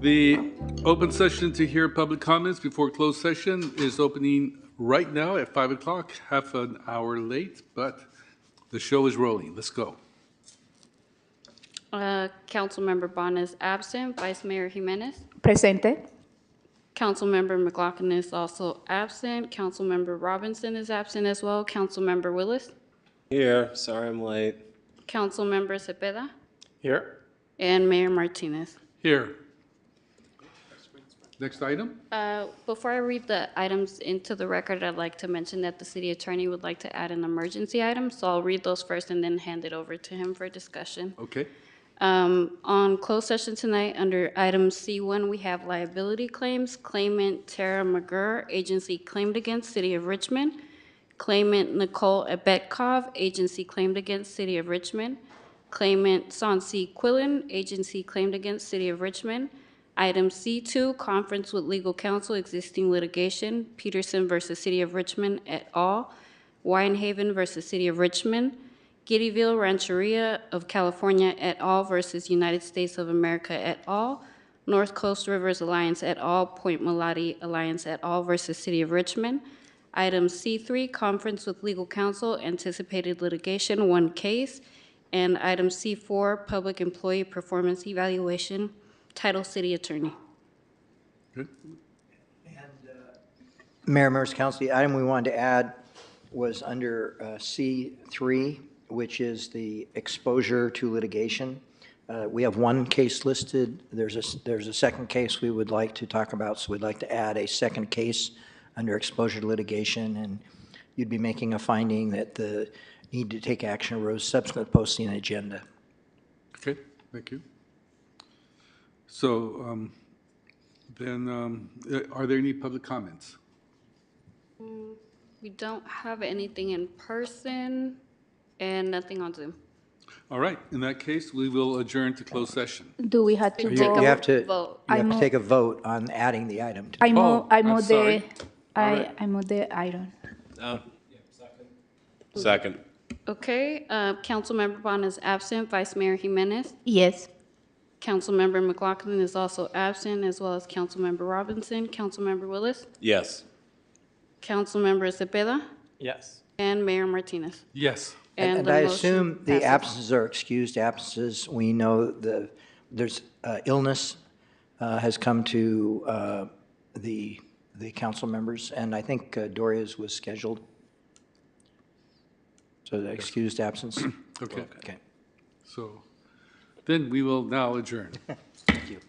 The open session to hear public comments before closed session is opening right now at 5 o'clock, half an hour late, but the show is rolling. Let's go. Councilmember Bond is absent. Vice Mayor Jimenez. Presente. Councilmember McLaughlin is also absent. Councilmember Robinson is absent as well. Councilmember Willis. Here. Sorry I'm late. Councilmember Cepeda. Here. And Mayor Martinez. Here. Next item? Before I read the items into the record, I'd like to mention that the city attorney would like to add an emergency item, so I'll read those first and then hand it over to him for discussion. Okay. On closed session tonight, under item C1, we have liability claims. Claimant Tara McGurr, agency claimed against City of Richmond. Claimant Nicole Abetkov, agency claimed against City of Richmond. Claimant Sansi Quillen, agency claimed against City of Richmond. Item C2, conference with legal counsel, existing litigation, Peterson versus City of Richmond et al., Winehaven versus City of Richmond, Giddyville Rancheria of California et al. Versus United States of America et al., North Coast Rivers Alliance et al., Point Mulati Alliance et al. Versus City of Richmond. Item C3, conference with legal counsel, anticipated litigation, one case. And item C4, public employee performance evaluation, title city attorney. Good. Mayor, members of council, the item we wanted to add was under C3, which is the exposure to litigation. We have one case listed. There's a second case we would like to talk about, so we'd like to add a second case under exposure to litigation, and you'd be making a finding that the need to take action arose subsequent to posting an agenda. Okay, thank you. So are there any public comments? We don't have anything in person and nothing on Zoom. All right, in that case, we will adjourn to closed session. Do we have to You vote? You have to, Vote. you have I to move- take a vote on adding the item. I move, I I'm move sorry. the, All right. I move the item. Second. Okay, Councilmember Bond is absent. Vice Mayor Jimenez. Yes. Councilmember McLaughlin is also absent, as well as Councilmember Robinson. Councilmember Willis. Yes. Councilmember Cepeda. Yes. And Mayor Martinez. Yes. And the I motion assume the passes. absences are excused absences. We know there's illness has come to the council members, and I think Doria's was scheduled. So the excused absence. Okay, Okay. so then we will now adjourn. Thank you.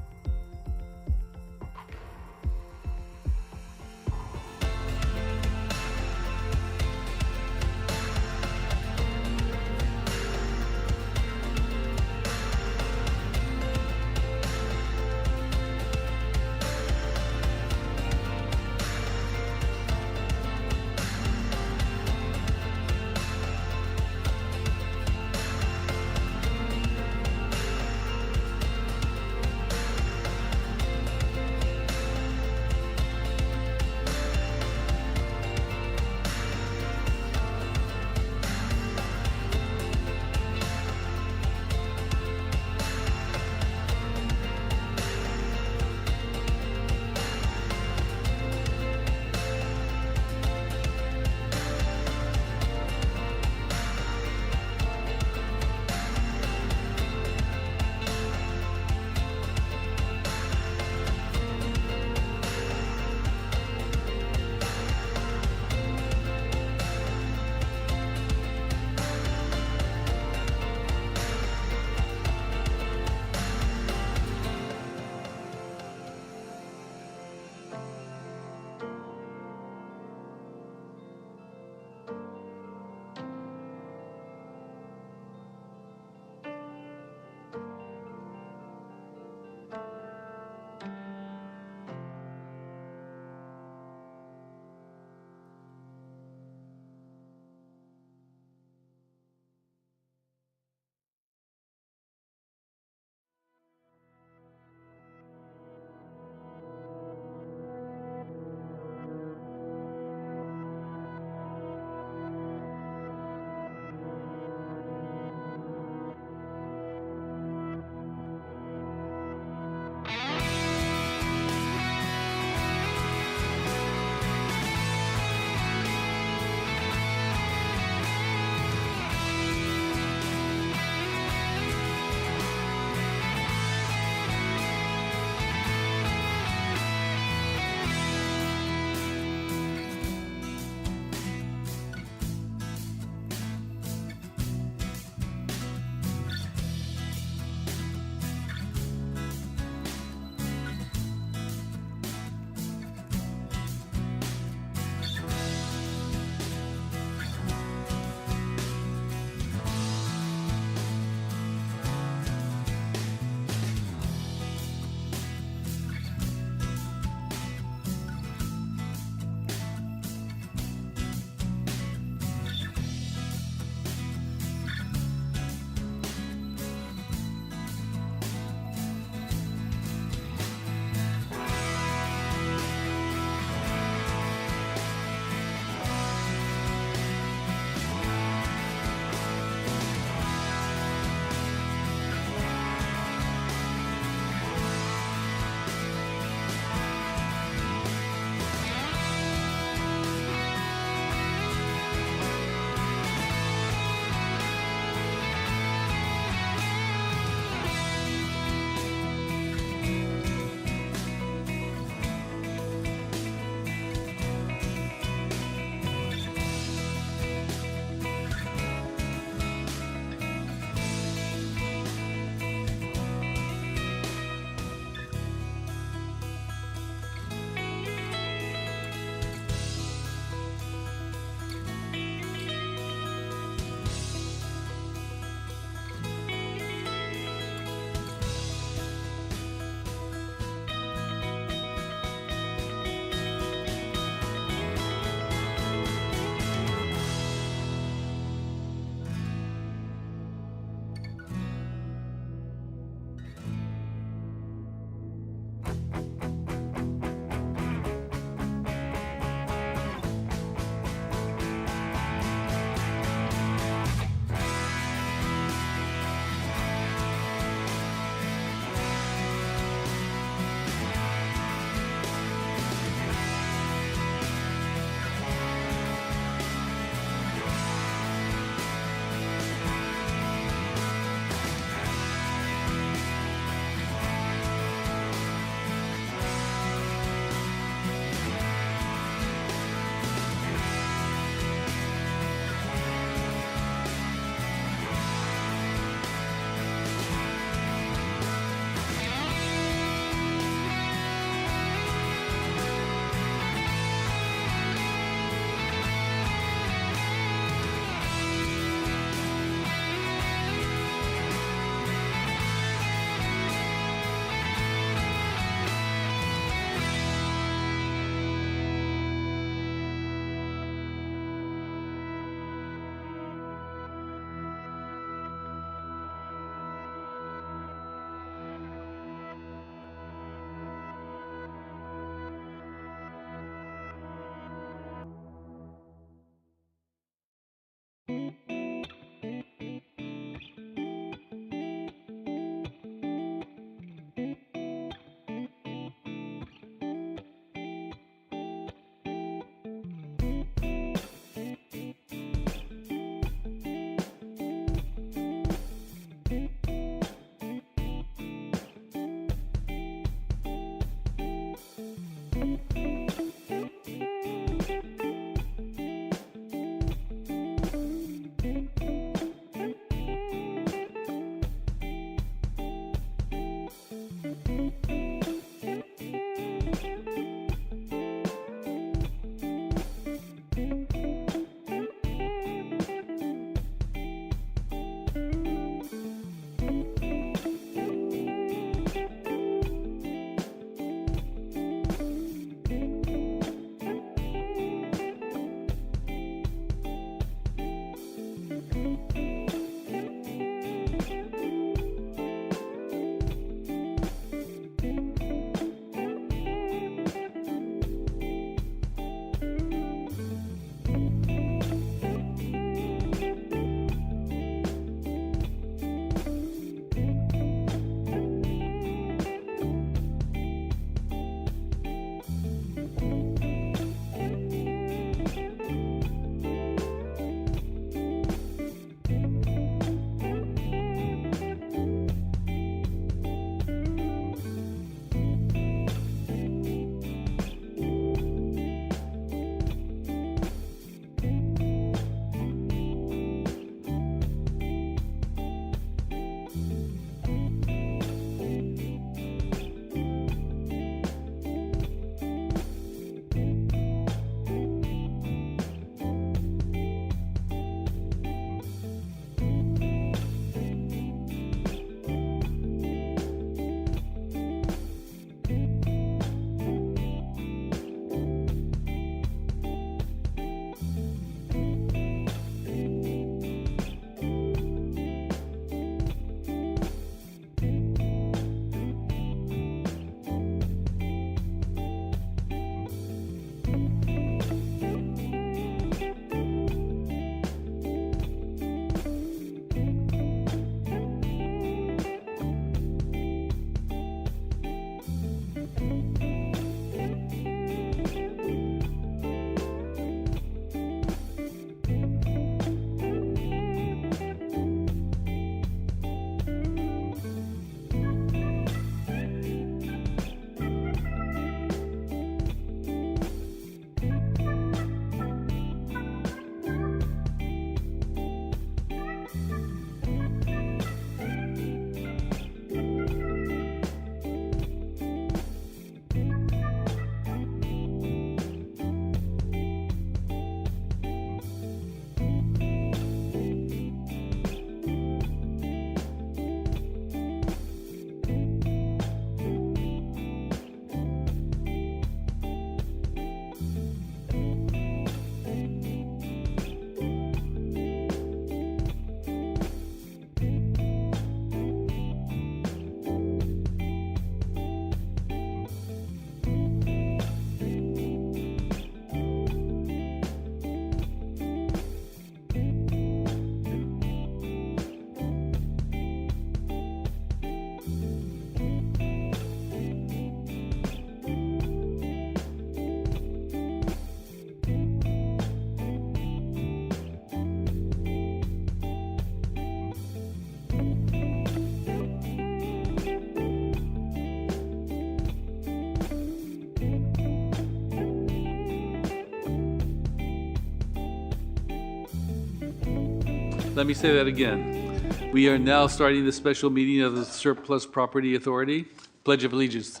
Let me say that again. We are now starting the special meeting of the Surplus Property Authority. Pledge of Allegiance.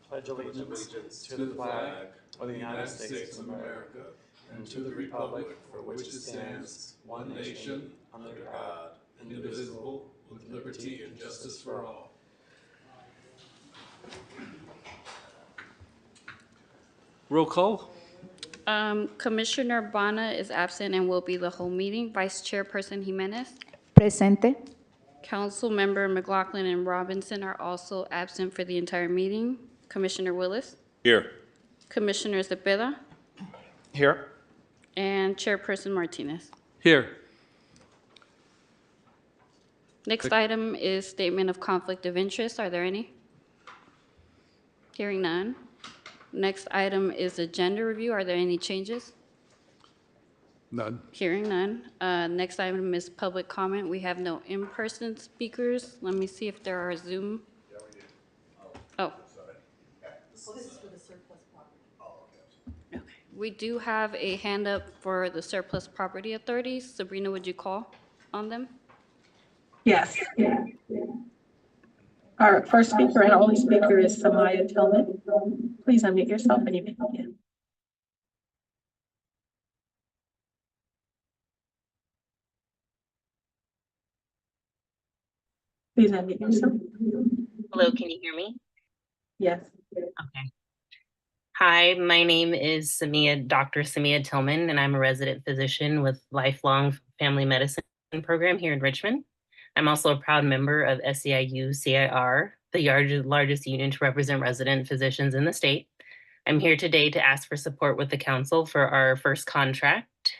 Pledge allegiance to the flag of the United States of America and to the republic for which it stands, one nation, under God, indivisible, with liberty and justice for all. Roll call. Commissioner Bana is absent and will be the whole meeting. Vice Chairperson Jimenez. Presente. Councilmember McLaughlin and Robinson are also absent for the entire meeting. Commissioner Willis. Here. Commissioner Cepeda. Here. And Chairperson Martinez. Here. Next item is statement of conflict of interest. Are there any? Hearing none. Next item is agenda review. Are there any changes? None. Hearing none. Next item is public comment. We have no in-person speakers. Let me see if there are Zoom. Oh. Okay. We do have a hand up for the Surplus Property Authority. Sabrina, would you call on them? Yes. Our first speaker and only speaker is Samaya Tillman. Please unmute yourself and you may begin. Please unmute yourself. Hello, can you hear me? Yes. Okay. Hi, my name is Dr. Samia Tillman, and I'm a resident physician with Lifelong Family Medicine program here in Richmond. I'm also a proud member of SEIU-CIR, the largest union to represent resident physicians in the state. I'm here today to ask for support with the council for our first contract.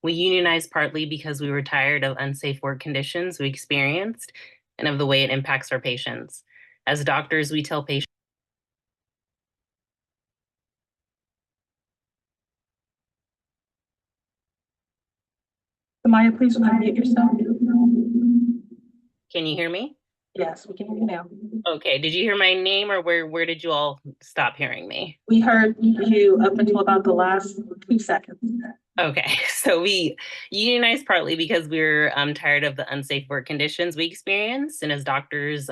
We unionized partly because we were tired of unsafe work conditions we experienced and of the way it impacts our patients. As doctors, we tell patients Samaya, please unmute yourself. Can you hear me? Yes, we can hear you now. Okay, did you hear my name or where did you all stop hearing me? We heard you up until about the last 2 seconds. Okay, so we unionized partly because we were tired of the unsafe work conditions we experienced, and as doctors,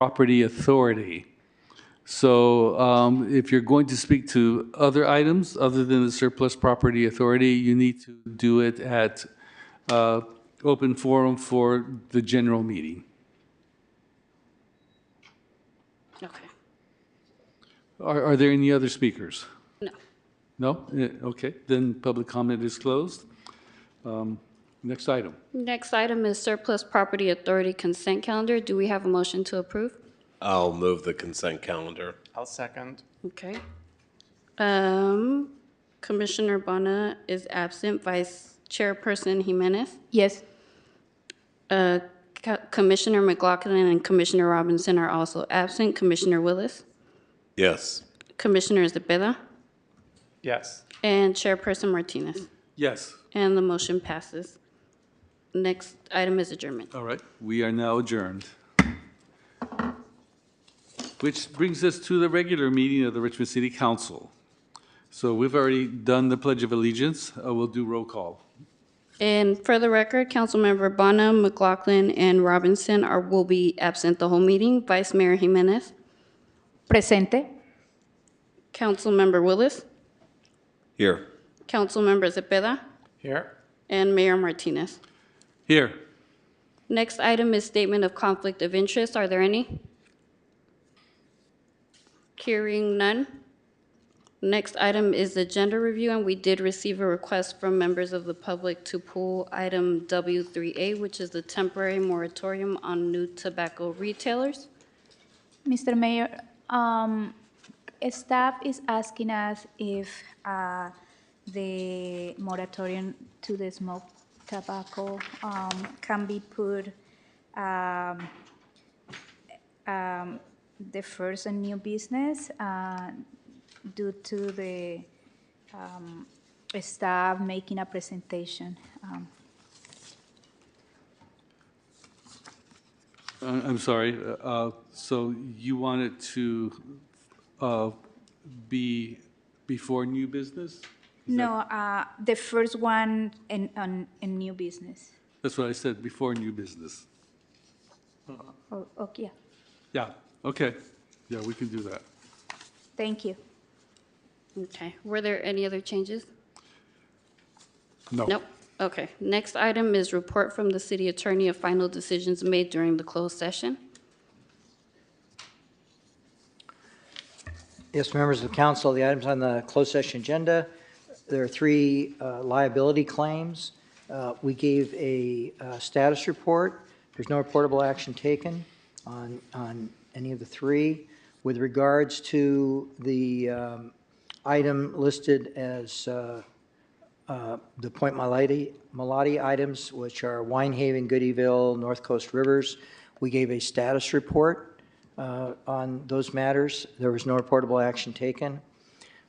Property Authority. So if you're going to speak to other items other than the Surplus Property Authority, you need to do it at open forum for the general meeting. Okay. Are there any other speakers? No. No? Okay, then public comment is closed. Next item. Next item is Surplus Property Authority consent calendar. Do we have a motion to approve? I'll move the consent calendar. I'll second. Okay. Commissioner Bana is absent. Vice Chairperson Jimenez. Yes. Commissioner McLaughlin and Commissioner Robinson are also absent. Commissioner Willis. Yes. Commissioner Cepeda. Yes. And Chairperson Martinez. Yes. And the motion passes. Next item is adjournment. All right, we are now adjourned. Which brings us to the regular meeting of the Richmond City Council. So we've already done the Pledge of Allegiance. We'll do roll call. And for the record, Councilmember Bana, McLaughlin, and Robinson will be absent the whole meeting. Vice Mayor Jimenez. Presente. Councilmember Willis. Here. Councilmember Cepeda. Here. And Mayor Martinez. Here. Next item is statement of conflict of interest. Are there any? Hearing none. Next item is agenda review, and we did receive a request from members of the public to pull item W3A, which is the temporary moratorium on new tobacco retailers. Mr. Mayor, staff is asking us if the moratorium to the smoked tobacco can be put the first and new business due to the staff making a presentation. I'm sorry. So you wanted to be before new business? No, the first one in new business. That's what I said, before new business. Oh, okay, yeah. Yeah, okay. Yeah, we can do that. Thank you. Okay. Were there any other changes? No. Nope. Okay. Next item is report from the city attorney of final decisions made during the closed session. Yes, members of the council, the items on the closed session agenda, there are three liability claims. We gave a status report. There's no reportable action taken on any of the three. With regards to the item listed as the Point Malati items, which are Winehaven, Goodyville, North Coast Rivers, we gave a status report on those matters. There was no reportable action taken.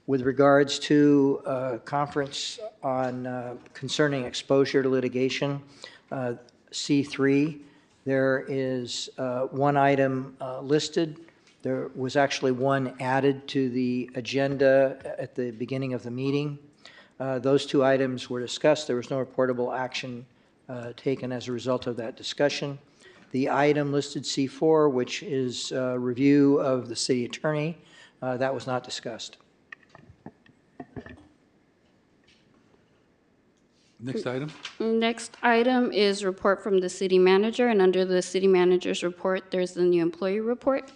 With regards to conference on concerning exposure to litigation, C3, there is one item listed. There was actually one added to the agenda at the beginning of the meeting. Those two items were discussed. There was no reportable action taken as a result of that discussion. The item listed C4, which is review of the city attorney, that was not discussed. Next item? Next item is report from the city manager, and under the city manager's report, there's the new employee report.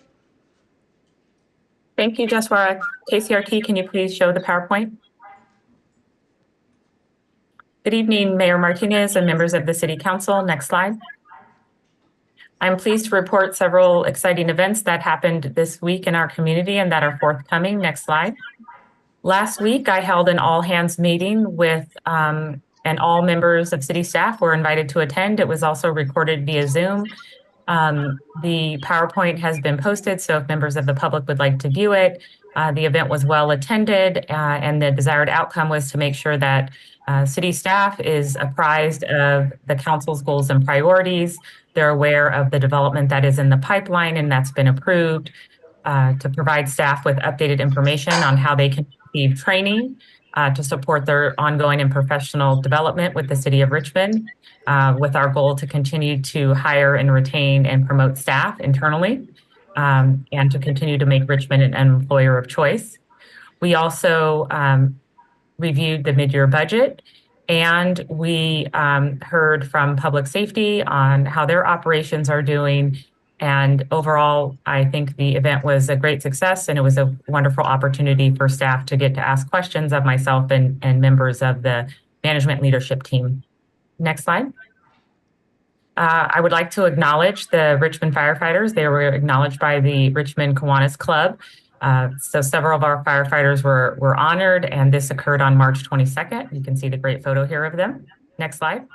Thank you, Jeswara. KCRT, can you please show the PowerPoint? Good evening, Mayor Martinez and members of the City Council. Next slide. I'm pleased to report several exciting events that happened this week in our community and that are forthcoming. Next slide. Last week, I held an all-hands meeting with, and all members of city staff were invited to attend. It was also recorded via Zoom. The PowerPoint has been posted, so if members of the public would like to view it, the event was well attended, and the desired outcome was to make sure that city staff is apprised of the council's goals and priorities. They're aware of the development that is in the pipeline and that's been approved, to provide staff with updated information on how they can receive training to support their ongoing and professional development with the city of Richmond, with our goal to continue to hire and retain and promote staff internally, and to continue to make Richmond an employer of choice. We also reviewed the mid-year budget, and we heard from public safety on how their operations are doing. And overall, I think the event was a great success, and it was a wonderful opportunity for staff to get to ask questions of myself and members of the management leadership team. Next slide. I would like to acknowledge the Richmond firefighters. They were acknowledged by the Richmond Kiwanis Club. So several of our firefighters were honored, and this occurred on March 22nd. You can see the great photo here of them. Next slide.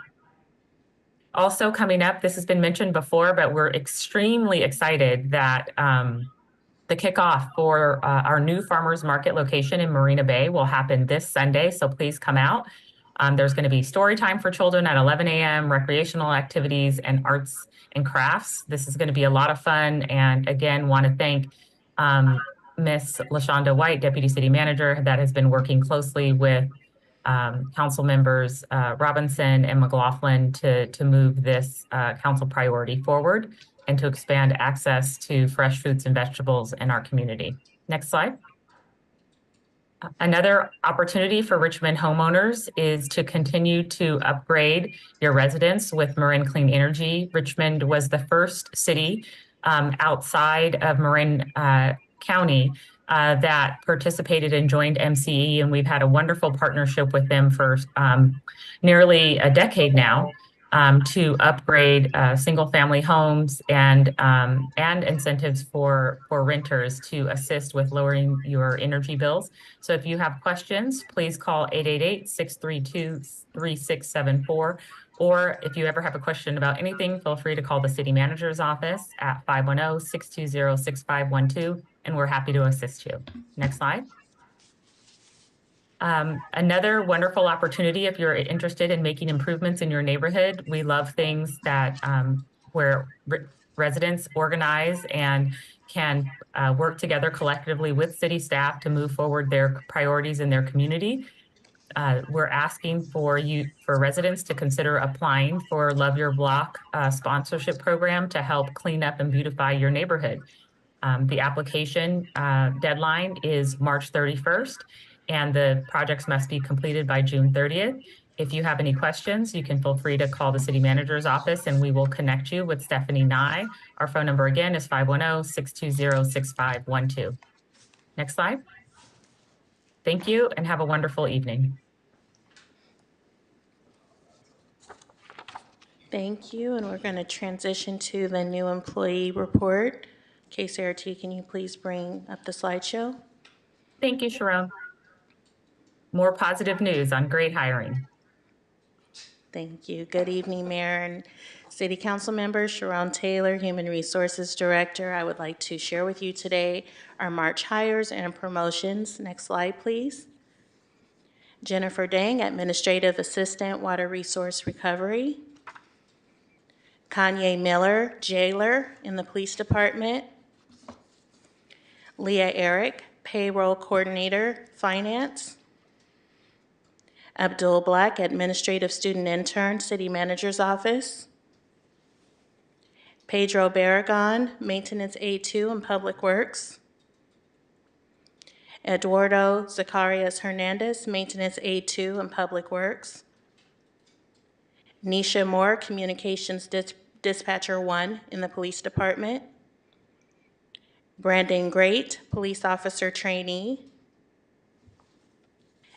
Also coming up, this has been mentioned before, but we're extremely excited that the kickoff for our new farmers market location in Marina Bay will happen this Sunday. So please come out. There's going to be story time for children at 11 a.m., recreational activities, and arts and crafts. This is going to be a lot of fun. And again, want to thank Miss LaShonda White, Deputy City Manager, that has been working closely with council members Robinson and McLaughlin to move this council priority forward and to expand access to fresh fruits and vegetables in our community. Next slide. Another opportunity for Richmond homeowners is to continue to upgrade your residence with Marin Clean Energy. Richmond was the first city outside of Marin County that participated and joined MCE, and we've had a wonderful partnership with them for nearly a decade now to upgrade single-family homes and incentives for renters to assist with lowering your energy bills. So if you have questions, please call 888-632-3674. Or if you ever have a question about anything, feel free to call the city manager's office at 510-620-6512, and we're happy to assist you. Next slide. Another wonderful opportunity if you're interested in making improvements in your neighborhood. We love things that where residents organize and can work together collectively with city staff to move forward their priorities in their community. We're asking for residents to consider applying for Love Your Block sponsorship program to help clean up and beautify your neighborhood. The application deadline is March 31st, and the projects must be completed by June 30th. If you have any questions, you can feel free to call the city manager's office and we will connect you with Stephanie Nye. Our phone number again is 510-620-6512. Next slide. Thank you and have a wonderful evening. Thank you, and we're going to transition to the new employee report. KCRT, can you please bring up the slideshow? Thank you, Sharon. More positive news on great hiring. Thank you. Good evening, Mayor and City Council members. Sharon Taylor, Human Resources Director. I would like to share with you today our March hires and promotions. Next slide, please. Jennifer Dang, Administrative Assistant, Water Resource Recovery. Kanye Miller, Jailer in the Police Department. Leah Eric, Payroll Coordinator, Finance. Abdul Black, Administrative Student Intern, City Manager's Office. Pedro Barragon, Maintenance A2 and Public Works. Eduardo Zacarias Hernandez, Maintenance A2 and Public Works. Nisha Moore, Communications Dispatcher 1 in the Police Department. Brandon Great, Police Officer Trainee.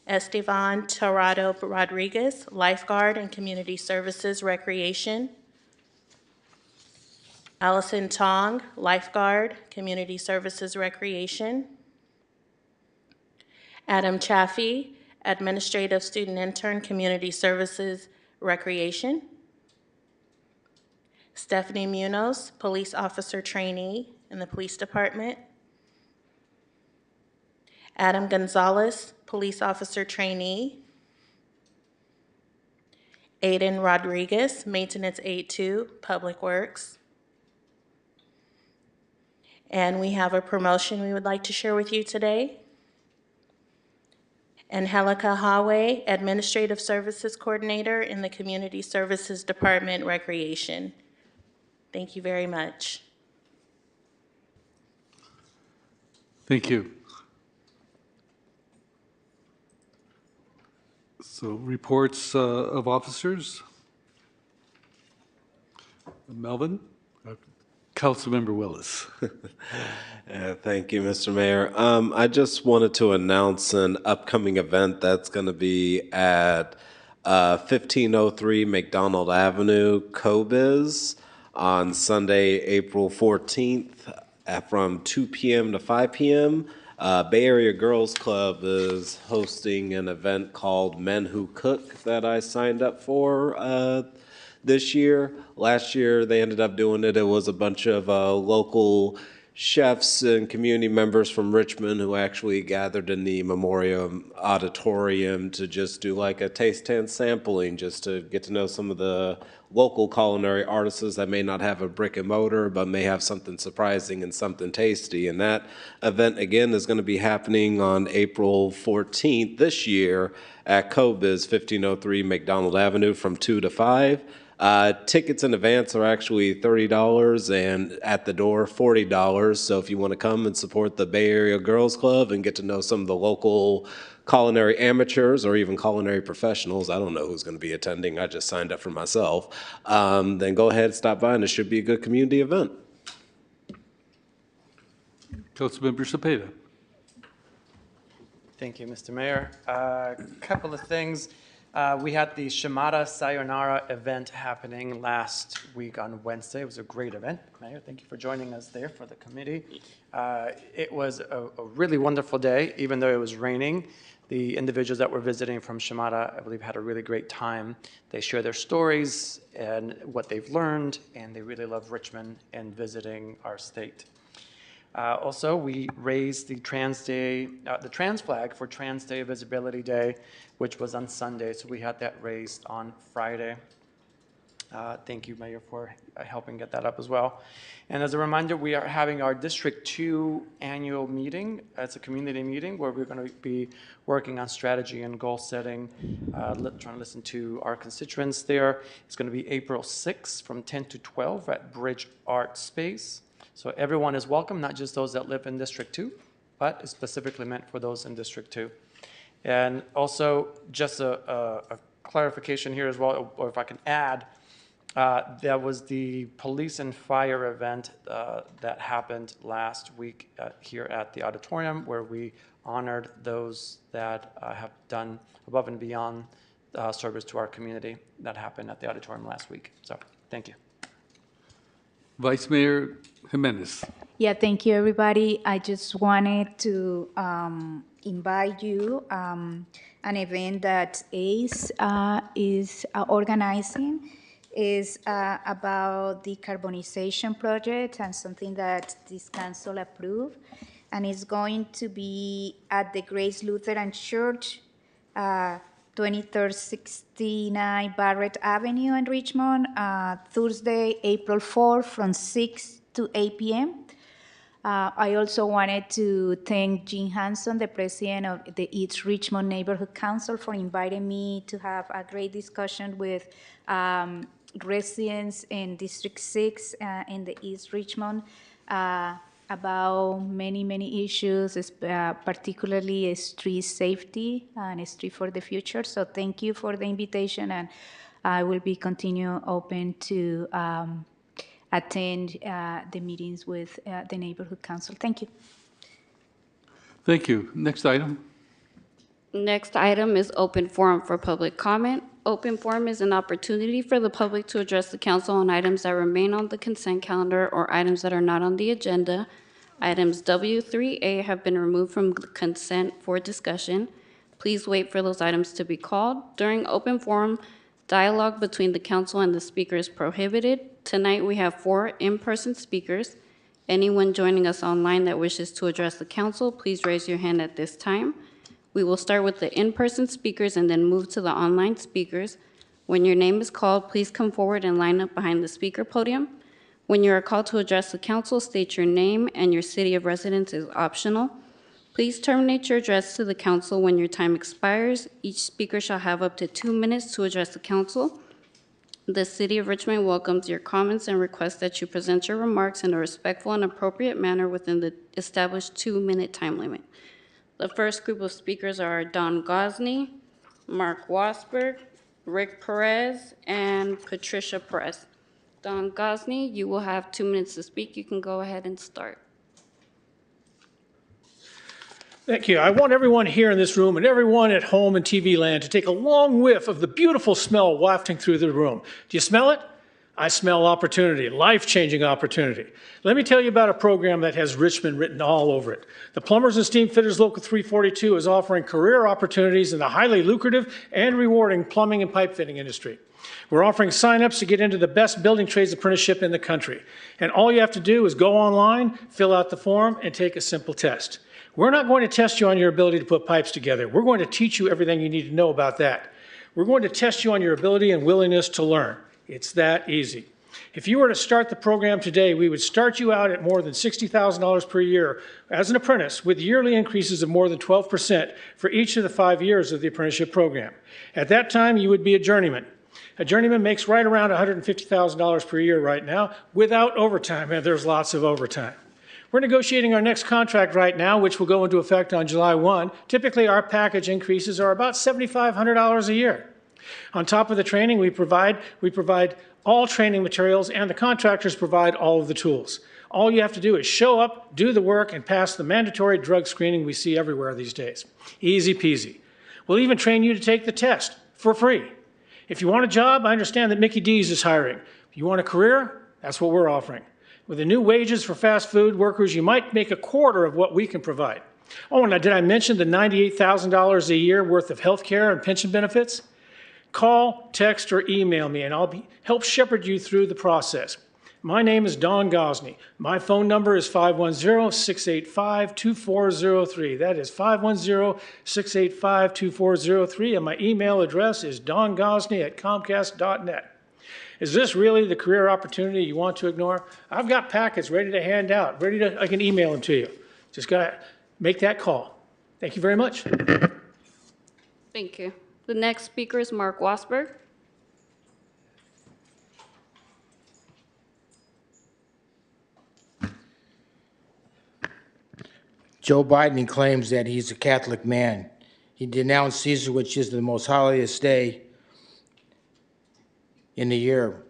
Estevan Torrado Rodriguez, Lifeguard and Community Services Recreation. Allison Tong, Lifeguard, Community Services Recreation. Adam Chaffee, Administrative Student Intern, Community Services Recreation. Stephanie Munoz, Police Officer Trainee in the Police Department. Adam Gonzalez, Police Officer Trainee. Aiden Rodriguez, Maintenance A2, Public Works. And we have a promotion we would like to share with you today. Angelica Hawe, Administrative Services Coordinator in the Community Services Department, Recreation. Thank you very much. Thank you. So reports of officers. Melvin? Councilmember Willis. Thank you, Mr. Mayor. I just wanted to announce an upcoming event that's going to be at 1503 McDonald Avenue, Cobiz, on Sunday, April 14th from 2 p.m. to 5 p.m. Bay Area Girls Club is hosting an event called Men Who Cook that I signed up for this year. Last year, they ended up doing it. It was a bunch of local chefs and community members from Richmond who actually gathered in the Memorial Auditorium to just do like a taste test sampling, just to get to know some of the local culinary artists that may not have a brick and mortar, but may have something surprising and something tasty. And that event, again, is going to be happening on April 14th this year at Cobiz, 1503 McDonald Avenue from 2 to 5. Tickets in advance are actually $30 and at the door $40. So if you want to come and support the Bay Area Girls Club and get to know some of the local culinary amateurs or even culinary professionals, I don't know who's going to be attending, I just signed up for myself, then go ahead and stop by, and it should be a good community event. Councilmember Cepeda. Thank you, Mr. Mayor. A couple of things. We had the Shimada Sayonara event happening last week on Wednesday. It was a great event. Mayor, thank you for joining us there for the committee. It was a really wonderful day, even though it was raining. The individuals that were visiting from Shimada, I believe, had a really great time. They share their stories and what they've learned, and they really love Richmond and visiting our state. Also, we raised the trans flag for Trans Day Visibility Day, which was on Sunday, so we had that raised on Friday. Thank you, Mayor, for helping get that up as well. And as a reminder, we are having our District 2 annual meeting. It's a community meeting where we're going to be working on strategy and goal setting, trying to listen to our constituents there. It's going to be April 6th from 10 to 12 at Bridge Art Space. So everyone is welcome, not just those that live in District 2, but it's specifically meant for those in District 2. And also, just a clarification here as well, or if I can add, that was the police and fire event that happened last week here at the auditorium, where we honored those that have done above and beyond service to our community. That happened at the auditorium last week. So, thank you. Vice Mayor Jimenez. Yeah, thank you, everybody. I just wanted to invite you an event that ACE is organizing. Is about the carbonization project and something that this council approved. And it's going to be at the Grace Lutheran Church, 2369 Barrett Avenue in Richmond, Thursday, April 4th from 6 to 8 p.m. I also wanted to thank Jean Hanson, the president of the East Richmond Neighborhood Council, for inviting me to have a great discussion with residents in District 6 in the East Richmond about many issues, particularly street safety and street for the future. So thank you for the invitation, and I will be continue open to attend the meetings with the Neighborhood Council. Thank you. Thank you. Next item. Next item is open forum for public comment. Open forum is an opportunity for the public to address the council on items that remain on the consent calendar or items that are not on the agenda. Items W3A have been removed from consent for discussion. Please wait for those items to be called. During open forum, dialogue between the council and the speaker is prohibited. Tonight, we have 4 in-person speakers. Anyone joining us online that wishes to address the council, please raise your hand at this time. We will start with the in-person speakers and then move to the online speakers. When your name is called, please come forward and line up behind the speaker podium. When you are called to address the council, state your name and your city of residence is optional. Please terminate your address to the council when your time expires. Each speaker shall have up to 2 minutes to address the council. The City of Richmond welcomes your comments and requests that you present your remarks in a respectful and appropriate manner within the established 2-minute time limit. The first group of speakers are Don Gosney, Mark Wasberg, Rick Perez, and Patricia Perez. Don Gosney, you will have 2 minutes to speak. You can go ahead and start. Thank you. I want everyone here in this room and everyone at home in TV land to take a long whiff of the beautiful smell wafting through the room. Do you smell it? I smell opportunity, life-changing opportunity. Let me tell you about a program that has Richmond written all over it. The Plumbers and Steam Fitters Local 342 is offering career opportunities in the highly lucrative and rewarding plumbing and pipe fitting industry. We're offering sign-ups to get into the best building trades apprenticeship in the country. And all you have to do is go online, fill out the form, and take a simple test. We're not going to test you on your ability to put pipes together. We're going to teach you everything you need to know about that. We're going to test you on your ability and willingness to learn. It's that easy. If you were to start the program today, we would start you out at more than $60,000 per year as an apprentice with yearly increases of more than 12% for each of the 5 years of the apprenticeship program. At that time, you would be a journeyman. A journeyman makes right around $150,000 per year right now without overtime, and there's lots of overtime. We're negotiating our next contract right now, which will go into effect on July 1. Typically, our package increases are about $7,500 a year. On top of the training, we provide all training materials, and the contractors provide all of the tools. All you have to do is show up, do the work, and pass the mandatory drug screening we see everywhere these days. Easy peasy. We'll even train you to take the test for free. If you want a job, I understand that Mickey D's is hiring. If you want a career, that's what we're offering. With the new wages for fast food workers, you might make a quarter of what we can provide. Oh, and did I mention the $98,000 a year worth of health care and pension benefits? Call, text, or email me, and I'll help shepherd you through the process. My name is Don Gosney. My phone number is 510-685-2403. That is 510-685-2403, and my email address is dongosney@comcast.net. Is this really the career opportunity you want to ignore? I've got packets ready to hand out, I can email them to you. Just got to make that call. Thank you very much. Thank you. The next speaker is Mark Wasberg. Joe Biden claims that he's a Catholic man. He denounced Caesar, which is the most holiest day in the year.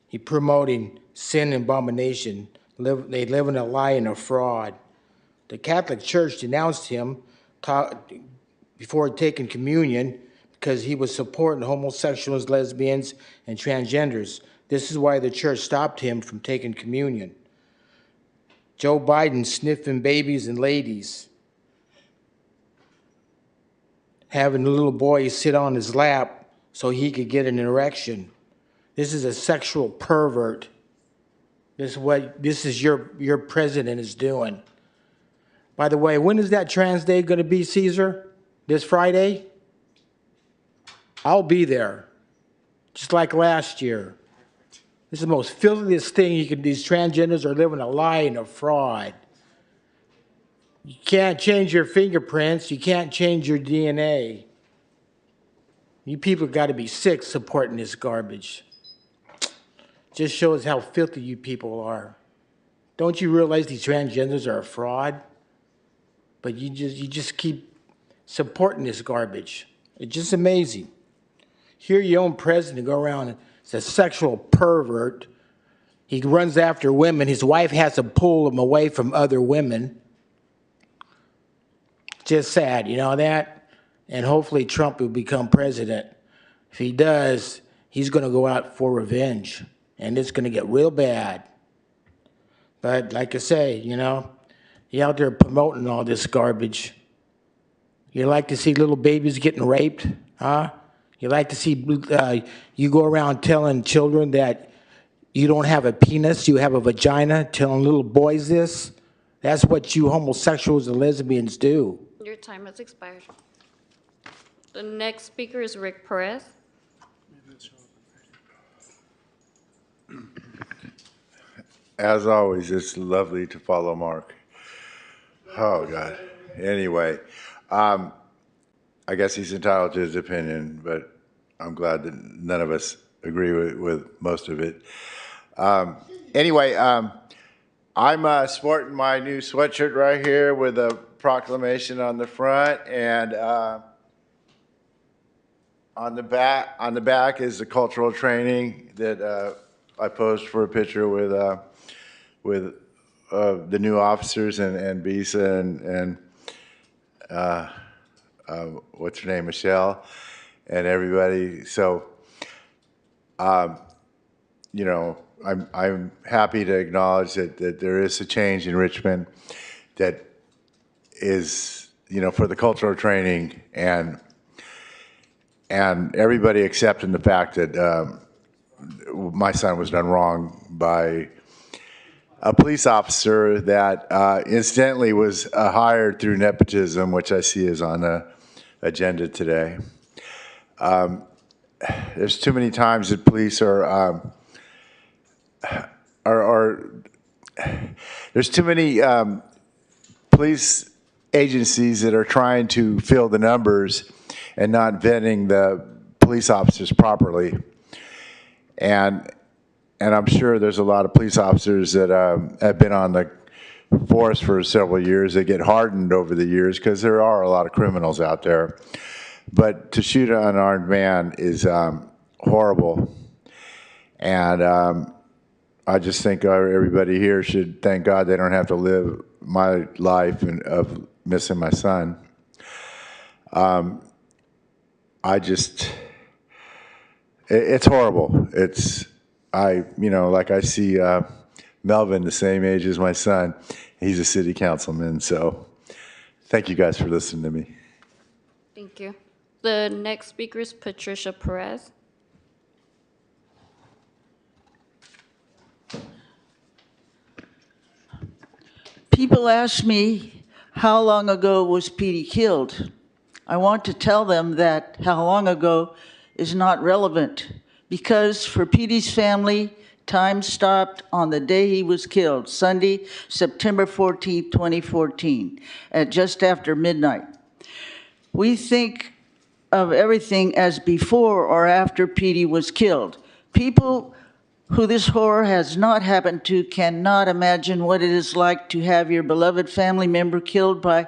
He promoting sin and abomination. They live in a lie and a fraud. The Catholic Church denounced him before taking communion because he was supporting homosexuals, lesbians, and transgenders. This is why the church stopped him from taking communion. Joe Biden sniffing babies and ladies, having a little boy sit on his lap so he could get an erection. This is a sexual pervert. This is your president is doing. By the way, when is that Trans Day going to be, Caesar? This Friday? I'll be there, just like last year. This is the most filthiest thing these transgenders are living a lie and a fraud. You can't change your fingerprints. You can't change your DNA. You people got to be sick supporting this garbage. Just shows how filthy you people are. Don't you realize these transgenders are a fraud? But you just keep supporting this garbage. It's just amazing. Hear your own president go around and say, a sexual pervert. He runs after women. His wife has to pull him away from other women. Just sad, you know that? And hopefully Trump will become president. If he does, he's going to go out for revenge. And it's going to get real bad. But like I say, you're out there promoting all this garbage. You like to see little babies getting raped, huh? You like to see, you go around telling children that you don't have a penis, you have a vagina, telling little boys this? That's what you homosexuals and lesbians do. Your time has expired. The next speaker is Rick Perez. As always, it's lovely to follow Mark. Oh, God. Anyway, I guess he's entitled to his opinion, but I'm glad that none of us agree with most of it. Anyway, I'm sporting my new sweatshirt right here with a proclamation on the front, and on the back is the cultural training that I posed for a picture with the new officers and Bisa and what's her name, Michelle, and everybody. So, I'm happy to acknowledge that there is a change in Richmond that is, for the cultural training and everybody accepting the fact that my son was done wrong by a police officer that incidentally was hired through nepotism, which I see is on the agenda today. There's too many times that police there's too many police agencies that are trying to fill the numbers and not vetting the police officers properly. And I'm sure there's a lot of police officers that have been on the force for several years. They get hardened over the years because there are a lot of criminals out there. But to shoot an unarmed man is horrible. And I just think everybody here should thank God they don't have to live my life of missing my son. It's horrible. Like I see Melvin, the same age as my son. He's a city councilman. So thank you guys for listening to me. Thank you. The next speaker is Patricia Perez. People ask me, how long ago was Petey killed? I want to tell them that how long ago is not relevant. because for Petey's family, time stopped on the day he was killed, Sunday, September 14th, 2014, at just after midnight. We think of everything as before or after Petey was killed. People who this horror has not happened to cannot imagine what it is like to have your beloved family member killed by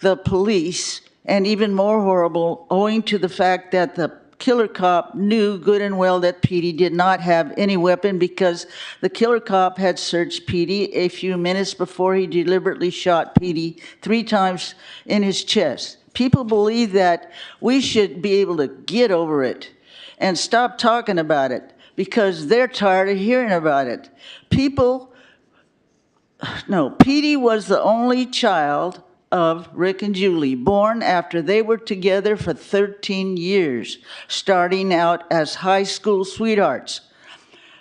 the police, and even more horrible, owing to the fact that the killer cop knew good and well that Petey did not have any weapon because the killer cop had searched Petey a few minutes before he deliberately shot Petey 3 times in his chest. People believe that we should be able to get over it and stop talking about it because they're tired of hearing about it. Petey was the only child of Rick and Julie, born after they were together for 13 years, starting out as high school sweethearts.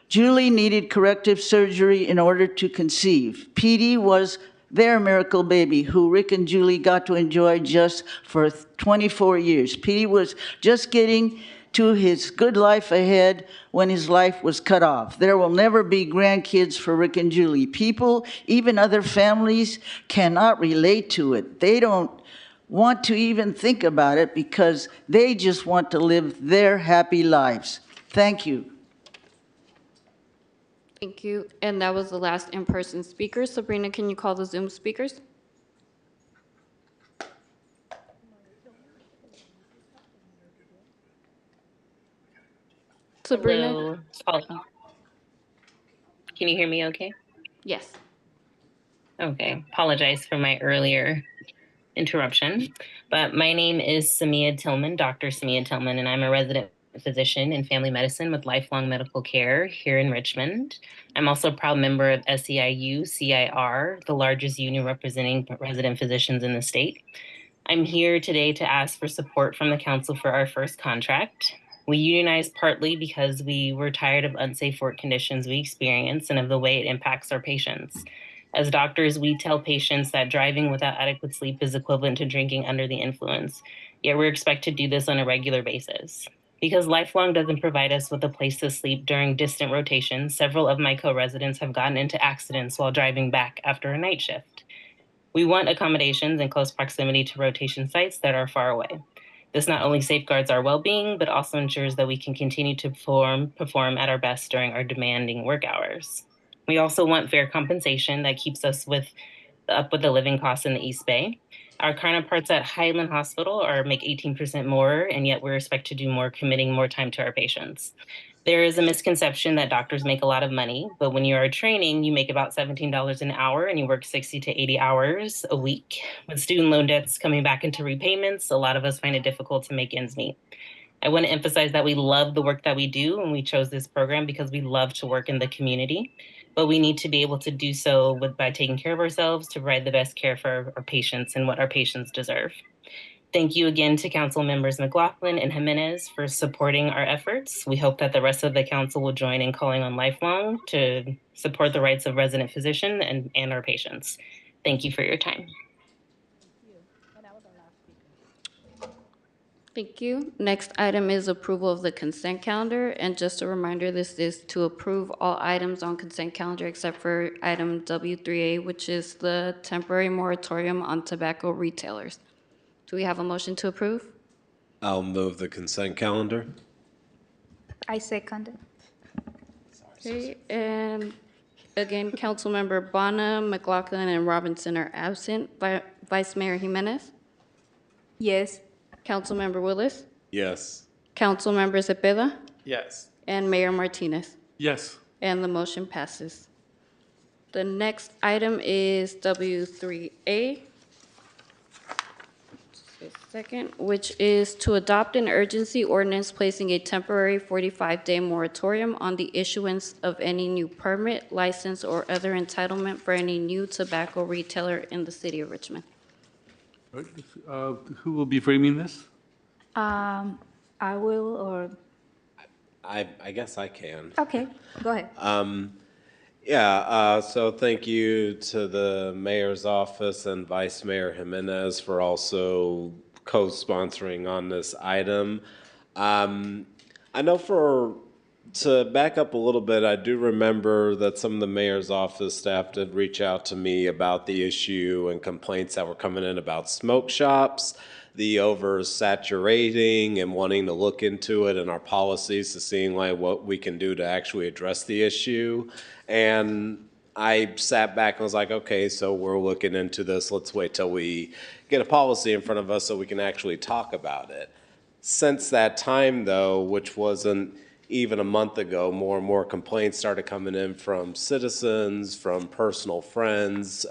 Julie needed corrective surgery in order to conceive. Petey was their miracle baby, who Rick and Julie got to enjoy just for 24 years. Petey was just getting to his good life ahead when his life was cut off. There will never be grandkids for Rick and Julie. People, even other families, cannot relate to it. They don't want to even think about it because they just want to live their happy lives. Thank you. Thank you. And that was the last in-person speaker. Sabrina, can you call the Zoom speakers? Sabrina? Hello. Can you hear me okay? Yes. Okay. Apologize for my earlier interruption. But my name is Samia Tillman, Dr. Samia Tillman, and I'm a resident physician in family medicine with lifelong medical care here in Richmond. I'm also a proud member of SEIU CIR, the largest union representing resident physicians in the state. I'm here today to ask for support from the council for our first contract. We unionized partly because we were tired of unsafe work conditions we experience and of the way it impacts our patients. As doctors, we tell patients that driving without adequate sleep is equivalent to drinking under the influence, yet we're expected to do this on a regular basis. Because Lifelong doesn't provide us with a place to sleep during distant rotations, several of my co-residents have gotten into accidents while driving back after a night shift. We want accommodations in close proximity to rotation sites that are far away. This not only safeguards our well-being, but also ensures that we can continue to perform at our best during our demanding work hours. We also want fair compensation that keeps us up with the living costs in the East Bay. Our counterparts at Highland Hospital make 18% more, and yet we're expected to do more, committing more time to our patients. There is a misconception that doctors make a lot of money, but when you are training, you make about $17 an hour and you work 60 to 80 hours a week. With student loan debts coming back into repayments, a lot of us find it difficult to make ends meet. I want to emphasize that we love the work that we do, and we chose this program because we love to work in the community, but we need to be able to do so by taking care of ourselves to provide the best care for our patients and what our patients deserve. Thank you again to Council Members McLaughlin and Jimenez for supporting our efforts. We hope that the rest of the council will join in calling on Lifelong to support the rights of resident physicians and our patients. Thank you for your time. Thank you. Next item is approval of the consent calendar. And just a reminder, this is to approve all items on consent calendar except for item W3A, which is the temporary moratorium on tobacco retailers. Do we have a motion to approve? I'll move the consent calendar. I second it. Okay, and again, Councilmember Bonner, McLaughlin, and Robinson are absent. Vice Mayor Jimenez? Yes. Councilmember Willis? Yes. Councilmember Cepeda? Yes. And Mayor Martinez? Yes. And the motion passes. The next item is W3A. Just a second, which is to adopt an urgency ordinance placing a temporary 45-day moratorium on the issuance of any new permit, license, or other entitlement for any new tobacco retailer in the city of Richmond. Who will be framing this? I will, or, I guess I can. okay, go ahead. So thank you to the mayor's office and Vice Mayor Jimenez for also co-sponsoring on this item. I know for To back up a little bit, I do remember that some of the mayor's office staff did reach out to me about the issue and complaints that were coming in about smoke shops, the oversaturating, and wanting to look into it and our policies to seeing like what we can do to actually address the issue. And I sat back and was like, okay, so we're looking into this. Let's wait till we get a policy in front of us so we can actually talk about it. Since that time, though, which wasn't even a month ago, more and more complaints started coming in from citizens, from personal friends,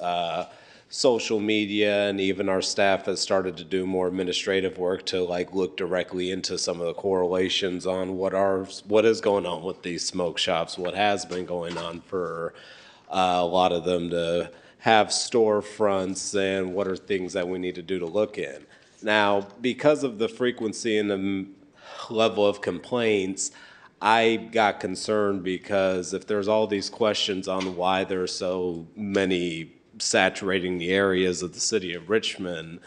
social media, and even our staff has started to do more administrative work to like look directly into some of the correlations on what is going on with these smoke shops, what has been going on for a lot of them to have storefronts, and what are things that we need to do to look in. Now, because of the frequency and the level of complaints, I got concerned because if there's all these questions on why there are so many saturating the areas of the city of Richmond,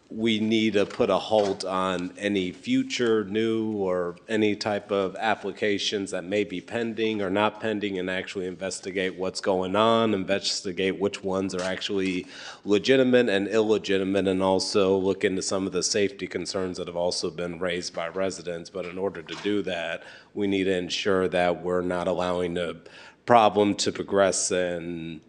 we need to put a halt on any future new or any type of applications that may be pending or not pending, and actually investigate what's going on, investigate which ones are actually legitimate and illegitimate, and also look into some of the safety concerns that have also been raised by residents. But in order to do that, we need to ensure that we're not allowing the problem to progress and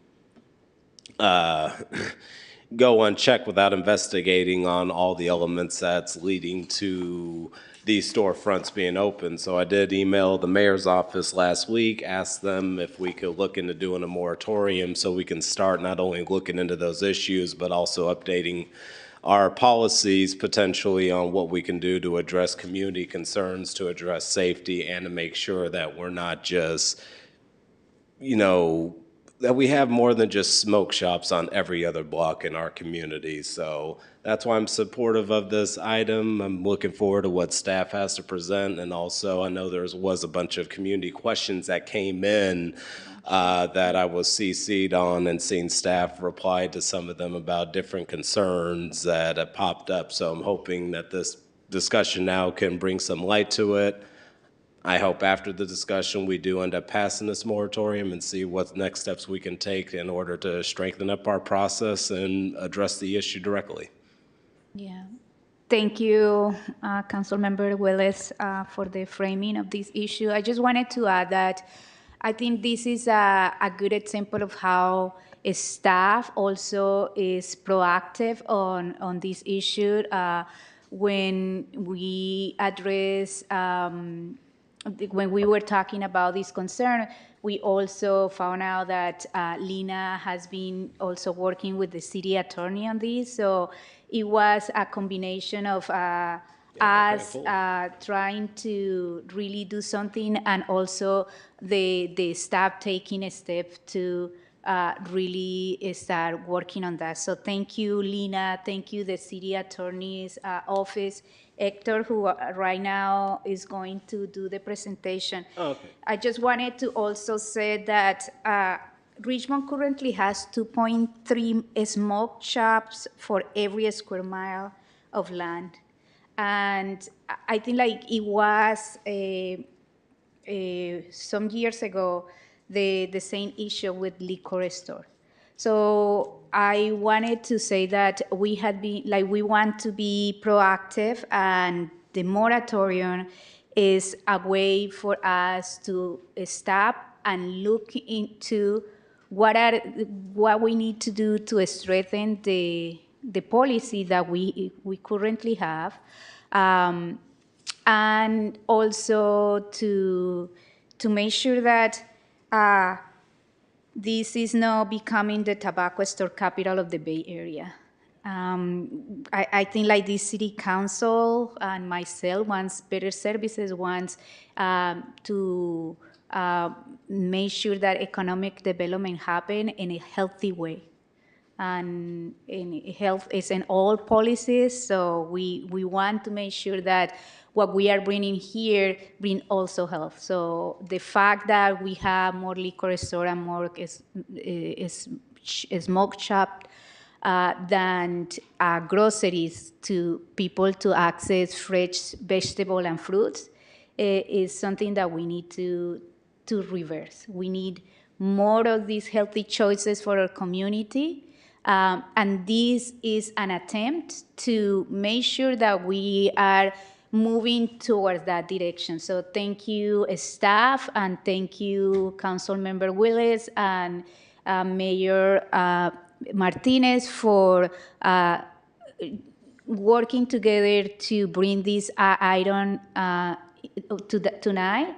go unchecked without investigating on all the elements that's leading to these storefronts being open. So I did email the mayor's office last week, asked them if we could look into doing a moratorium so we can start not only looking into those issues, but also updating our policies potentially on what we can do to address community concerns, to address safety, and to make sure that we're not just, that we have more than just smoke shops on every other block in our community. So that's why I'm supportive of this item. I'm looking forward to what staff has to present. And also, I know there was a bunch of community questions that came in that I was CC'd on, and seen staff reply to some of them about different concerns that have popped up. So I'm hoping that this discussion now can bring some light to it. I hope after the discussion, we do end up passing this moratorium and see what next steps we can take in order to strengthen up our process and address the issue directly. Yeah. Thank you, Councilmember Willis, for the framing of this issue. I just wanted to add that I think this is a good example of how staff also is proactive on this issue. When we address when we were talking about this concern, we also found out that Lina has been also working with the city attorney on this. So it was a combination of us trying to really do something, and also the staff taking a step to really start working on that. So thank you, Lina. Thank you, the city attorney's office. Hector, who right now is going to do the presentation. Okay. I just wanted to also say that Richmond currently has 2.3 smoke shops for every square mile of land. And I think like it was some years ago, the same issue with liquor store. So I wanted to say that we want to be proactive, and the moratorium is a way for us to stop and look into what we need to do to strengthen the policy that we currently have, and also to make sure that this is not becoming the tobacco store capital of the Bay Area. I think like this city council and myself wants better services, wants to make sure that economic development happen in a healthy way. And in health is in all policies, so we want to make sure that what we are bringing here bring also health. So the fact that we have more liquor store and more is smoke shop than groceries to people to access fresh vegetable and fruits is something that we need to reverse. We need more of these healthy choices for our community. And this is an attempt to make sure that we are moving towards that direction. So thank you, staff, and thank you, Councilmember Willis and Mayor Martinez for working together to bring this item tonight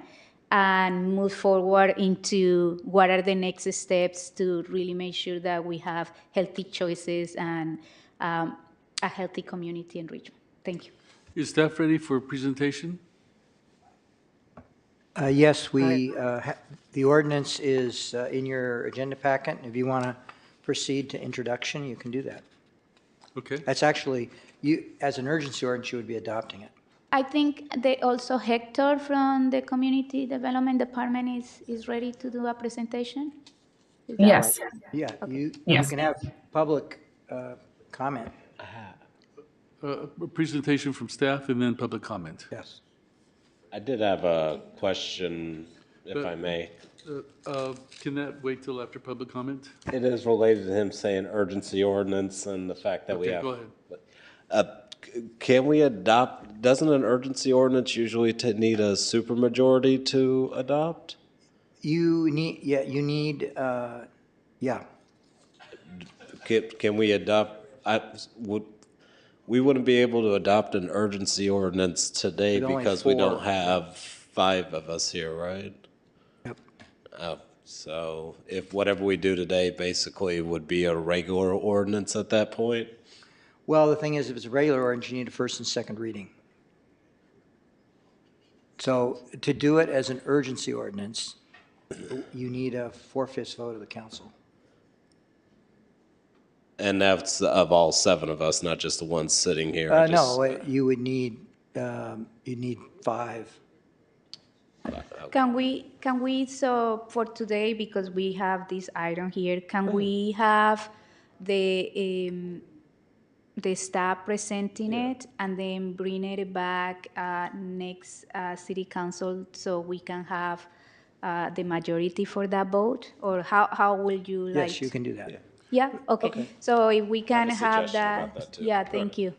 and move forward into what are the next steps to really make sure that we have healthy choices and a healthy community in Richmond. Thank you. Is staff ready for presentation? Yes, the ordinance is in your agenda packet. If you want to proceed to introduction, you can do that. Okay. That's actually, as an urgency ordinance, you would be adopting it. I think they also Hector from the Community Development Department is ready to do a presentation. Is that Yes. right? Yeah, you Yes. can have public comment. A presentation from staff and then public comment. Yes. I did have a question, if I may. Can that wait till after public comment? It is related to him saying urgency ordinance and the fact that we Okay, have. go ahead. Can we adopt, doesn't an urgency ordinance usually need a supermajority to adopt? You need, yeah. Can we adopt, we wouldn't be able to adopt an urgency ordinance today With only because we 4. don't have 5 of us here, right? Yep. Oh, so if whatever we do today basically would be a regular ordinance at that point? Well, the thing is, if it's a regular ordinance, you need a first and second reading. So to do it as an urgency ordinance, you need a 4/5 vote of the council. And that's of all 7 of us, not just the one sitting here. No, you would need, you need 5. Can we, so for today, because we have this item here, can we have the staff presenting it and then bring it back next city council so we can have the majority for that vote? Or how will you like? Yes, you can do that. Yeah, okay. So if we can have suggestion that, about that, too. yeah, thank you.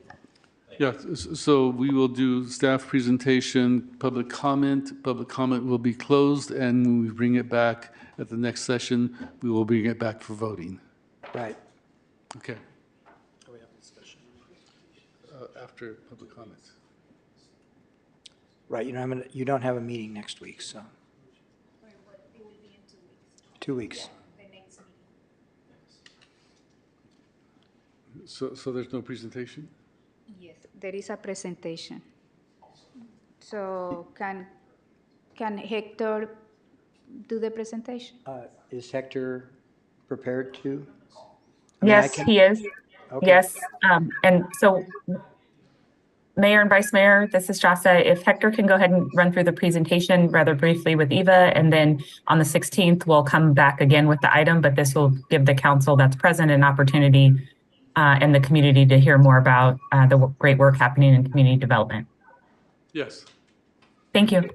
Yeah, so we will do staff presentation, public comment. Public comment will be closed, and when we bring it back at the next session, we will bring it back for voting. Right. Okay. After public comment. Right, you don't have a meeting next week, so. 2 weeks. So there's no presentation? Yes, there is a presentation. So can Hector do the presentation? Is Hector prepared to? I mean, Yes, he is. Okay. Yes. And so Mayor and Vice Mayor, this is Shasta. If Hector can go ahead and run through the presentation rather briefly with Eva, and then on the 16th, we'll come back again with the item, but this will give the council that's present an opportunity and the community to hear more about the great work happening in community development. Yes. Thank you.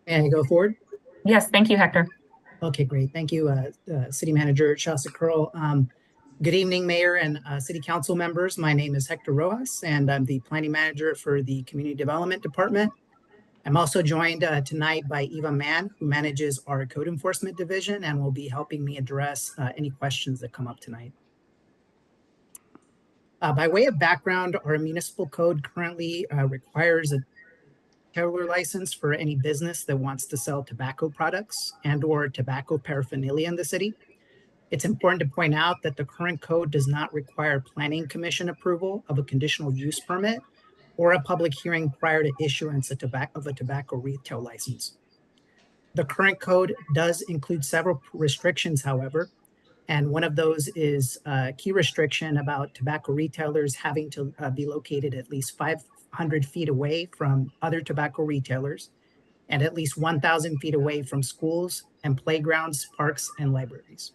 May I go forward? Yes, thank you, Hector. Okay, great. Thank you, City Manager Shasta Curl. Good evening, Mayor and City Council members. My name is Hector Rojas, and I'm the Planning Manager for the Community Development Department. I'm also joined tonight by Eva Mann, who manages our Code Enforcement Division and will be helping me address any questions that come up tonight. By way of background, our municipal code currently requires a retailer license for any business that wants to sell tobacco products and/or tobacco paraphernalia in the city. It's important to point out that the current code does not require Planning Commission approval of a conditional use permit or a public hearing prior to issuance of a tobacco retail license. The current code does include several restrictions, however, and one of those is a key restriction about tobacco retailers having to be located at least 500 feet away from other tobacco retailers and at least 1,000 feet away from schools and playgrounds, parks, and libraries.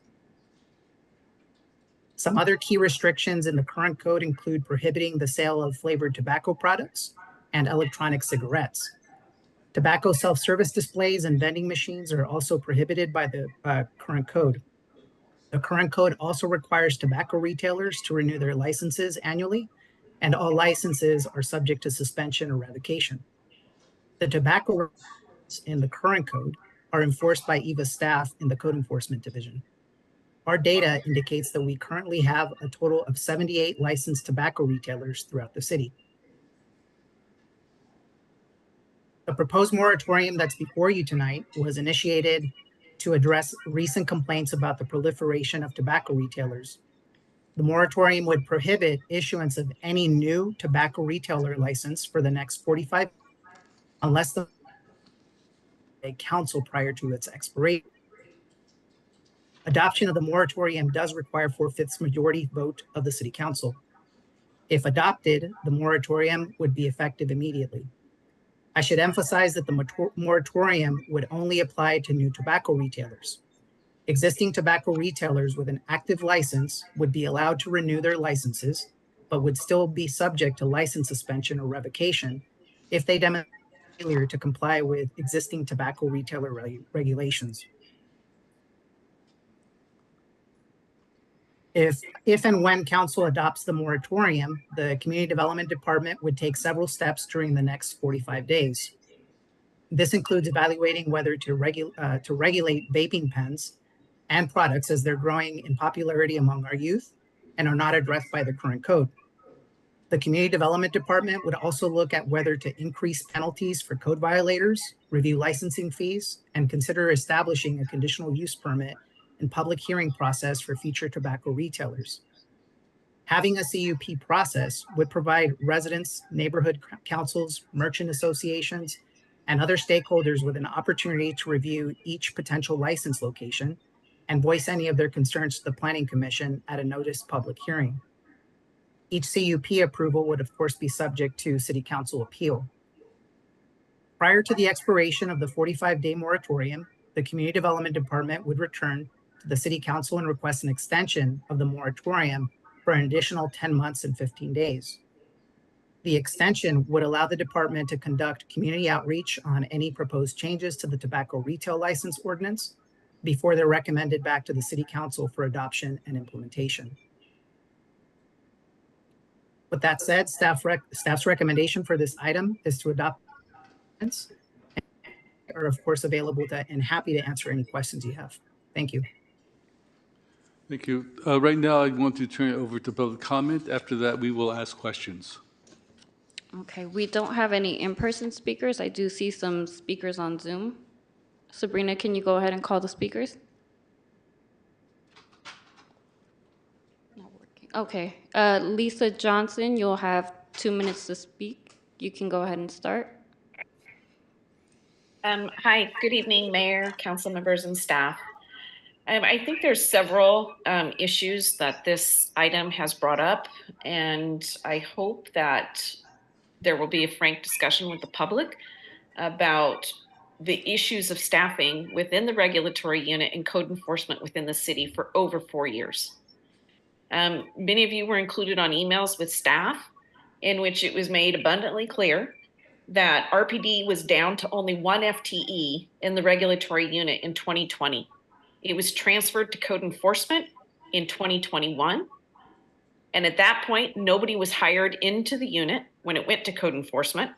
Some other key restrictions in the current code include prohibiting the sale of flavored tobacco products and electronic cigarettes. Tobacco self-service displays and vending machines are also prohibited by the current code. The current code also requires tobacco retailers to renew their licenses annually, and all licenses are subject to suspension or revocation. The tobacco rules in the current code are enforced by EVA staff in the Code Enforcement Division. Our data indicates that we currently have a total of 78 licensed tobacco retailers throughout the city. The proposed moratorium that's before you tonight was initiated to address recent complaints about the proliferation of tobacco retailers. The moratorium would prohibit issuance of any new tobacco retailer license for the next 45 unless the council prior to its expiration. Adoption of the moratorium does require 4/5 majority vote of the city council. If adopted, the moratorium would be effective immediately. I should emphasize that the moratorium would only apply to new tobacco retailers. Existing tobacco retailers with an active license would be allowed to renew their licenses, but would still be subject to license suspension or revocation if they demonstrate failure to comply with existing tobacco retailer regulations. If and when council adopts the moratorium, the Community Development Department would take several steps during the next 45 days. This includes evaluating whether to regulate vaping pens and products as they're growing in popularity among our youth and are not addressed by the current code. The Community Development Department would also look at whether to increase penalties for code violators, review licensing fees, and consider establishing a conditional use permit and public hearing process for future tobacco retailers. Having a CUP process would provide residents, neighborhood councils, merchant associations, and other stakeholders with an opportunity to review each potential license location and voice any of their concerns to the Planning Commission at a noticed public hearing. Each CUP approval would of course be subject to City Council appeal. Prior to the expiration of the 45-day moratorium, the Community Development Department would return to the City Council and request an extension of the moratorium for an additional 10 months and 15 days. The extension would allow the department to conduct community outreach on any proposed changes to the tobacco retail license ordinance before they're recommended back to the City Council for adoption and implementation. With that said, staff's recommendation for this item is to adopt and are of course available to and happy to answer any questions you have. Thank you. Thank you. Right now, I want to turn it over to public comment. After that, we will ask questions. Okay, we don't have any in-person speakers. I do see some speakers on Zoom. Sabrina, can you go ahead and call the speakers? Not working. Okay, Lisa Johnson, you'll have 2 minutes to speak. You can go ahead and start. Hi, good evening, Mayor, council members, and staff. I think there's several issues that this item has brought up, and I hope that there will be a frank discussion with the public about the issues of staffing within the regulatory unit and code enforcement within the city for over 4 years. Many of you were included on emails with staff in which it was made abundantly clear that RPD was down to only 1 FTE in the regulatory unit in 2020. It was transferred to code enforcement in 2021. And at that point, nobody was hired into the unit when it went to code enforcement.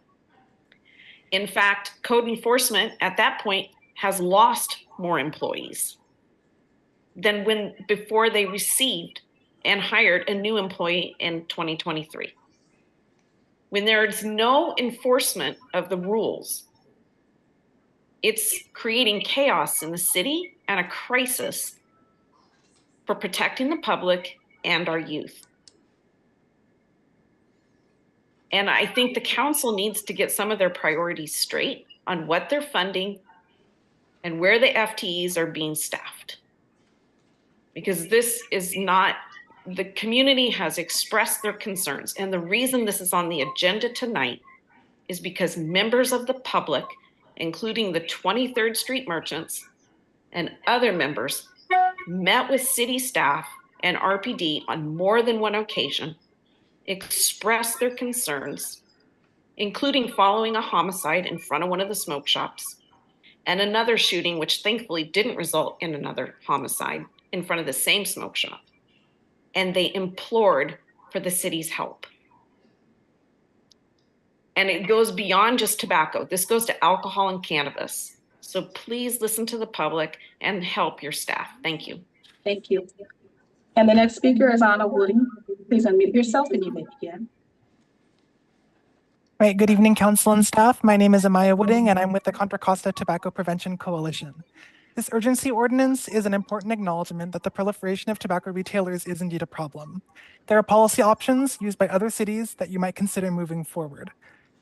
In fact, code enforcement at that point has lost more employees than before they received and hired a new employee in 2023. When there's no enforcement of the rules, it's creating chaos in the city and a crisis for protecting the public and our youth. And I think the council needs to get some of their priorities straight on what they're funding and where the FTEs are being staffed. Because this is not, the community has expressed their concerns. And the reason this is on the agenda tonight is because members of the public, including the 23rd Street merchants and other members, met with city staff and RPD on more than one occasion expressed their concerns, including following a homicide in front of one of the smoke shops and another shooting, which thankfully didn't result in another homicide in front of the same smoke shop. And they implored for the city's help. And it goes beyond just tobacco. This goes to alcohol and cannabis. So please listen to the public and help your staff. Thank you. Thank you. And the next speaker is Anna Wooding. Please unmute yourself and you may begin. Right, good evening, council and staff. My name is Amaya Wooding, and I'm with the Contra Costa Tobacco Prevention Coalition. This urgency ordinance is an important acknowledgement that the proliferation of tobacco retailers is indeed a problem. There are policy options used by other cities that you might consider moving forward.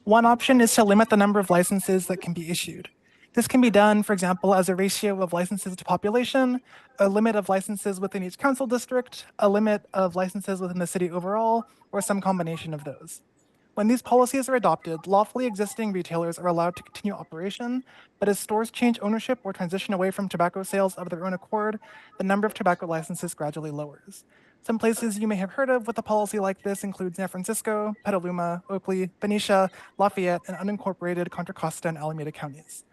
One option is to limit the number of licenses that can be issued. This can be done, for example, as a ratio of licenses to population, a limit of licenses within each council district, a limit of licenses within the city overall, or some combination of those. When these policies are adopted, lawfully existing retailers are allowed to continue operation, but as stores change ownership or transition away from tobacco sales of their own accord, the number of tobacco licenses gradually lowers. Some places you may have heard of with a policy like this include San Francisco, Petaluma, Oakley, Benicia, Lafayette, and unincorporated Contra Costa and Alameda counties.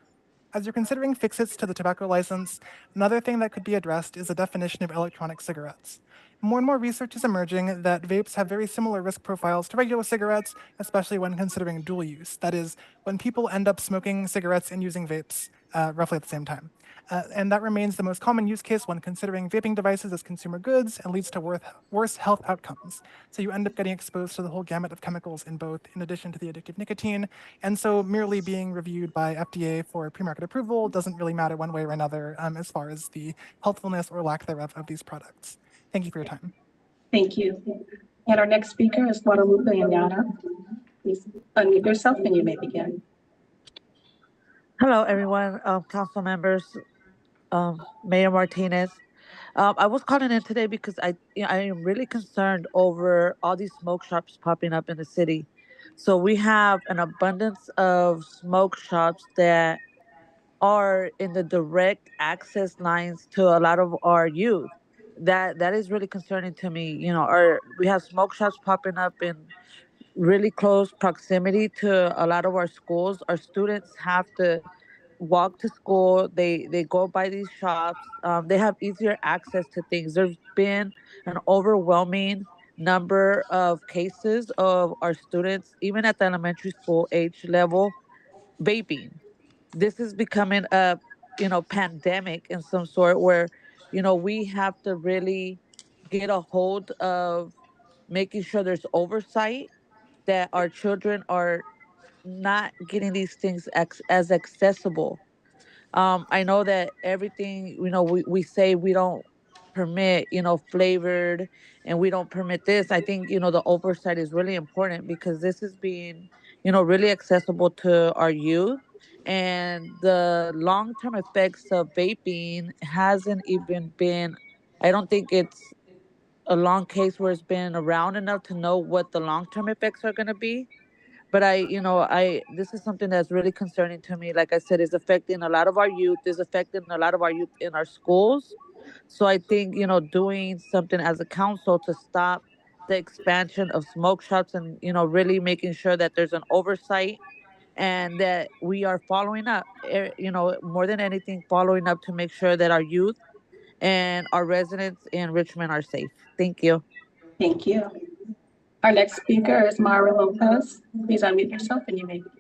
As you're considering fix-its to the tobacco license, another thing that could be addressed is the definition of electronic cigarettes. More and more research is emerging that vapes have very similar risk profiles to regular cigarettes, especially when considering dual use. That is, when people end up smoking cigarettes and using vapes roughly at the same time. And that remains the most common use case when considering vaping devices as consumer goods and leads to worse health outcomes. So you end up getting exposed to the whole gamut of chemicals in both, in addition to the addictive nicotine. And so merely being reviewed by FDA for pre-market approval doesn't really matter one way or another as far as the healthfulness or lack thereof of these products. Thank you for your time. Thank you. And our next speaker is Guadalupe Anyana. Please unmute yourself and you may begin. Hello, everyone, council members, Mayor Martinez. I was calling in today because I am really concerned over all these smoke shops popping up in the city. So we have an abundance of smoke shops that are in the direct access lines to a lot of our youth. That is really concerning to me. You know, we have smoke shops popping up in really close proximity to a lot of our schools. Our students have to walk to school. They go by these shops. They have easier access to things. There's been an overwhelming number of cases of our students, even at the elementary school age level, vaping. This is becoming a pandemic in some sort where we have to really get a hold of making sure there's oversight, that our children are not getting these things as accessible. I know that everything, we say we don't permit, flavored, and we don't permit this. I think, the oversight is really important because this is being, really accessible to our youth. And the long-term effects of vaping hasn't even been, I don't think it's a long case where it's been around enough to know what the long-term effects are going to be. But this is something that's really concerning to me. Like I said, is affecting a lot of our youth, is affecting a lot of our youth in our schools. So I think, doing something as a council to stop the expansion of smoke shops and, really making sure that there's an oversight and that we are following up, more than anything, following up to make sure that our youth and our residents in Richmond are safe. Thank you. Thank you. Our next speaker is Mara Lopez. Please unmute yourself and you may begin.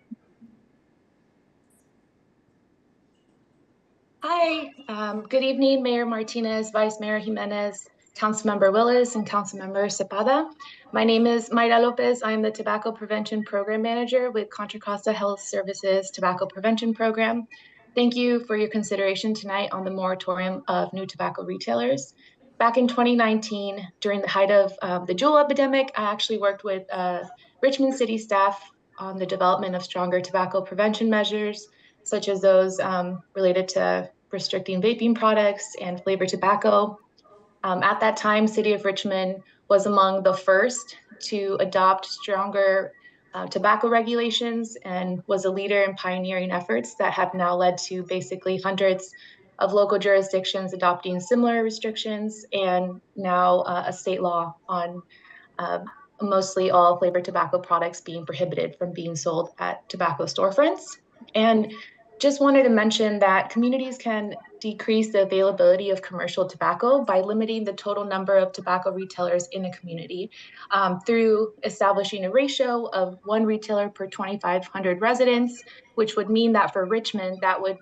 Hi, good evening, Mayor Martinez, Vice Mayor Jimenez, Councilmember Willis, and Councilmember Cepeda. My name is Mayra Lopez. I'm the Tobacco Prevention Program Manager with Contra Costa Health Services Tobacco Prevention Program. Thank you for your consideration tonight on the moratorium of new tobacco retailers. Back in 2019, during the height of the Juul epidemic, I actually worked with Richmond City staff on the development of stronger tobacco prevention measures, such as those related to restricting vaping products and flavored tobacco. At that time, City of Richmond was among the first to adopt stronger tobacco regulations and was a leader in pioneering efforts that have now led to basically hundreds of local jurisdictions adopting similar restrictions, and now a state law on mostly all flavored tobacco products being prohibited from being sold at tobacco storefronts. And just wanted to mention that communities can decrease the availability of commercial tobacco by limiting the total number of tobacco retailers in a community through establishing a ratio of 1 retailer per 2,500 residents, which would mean that for Richmond, that would,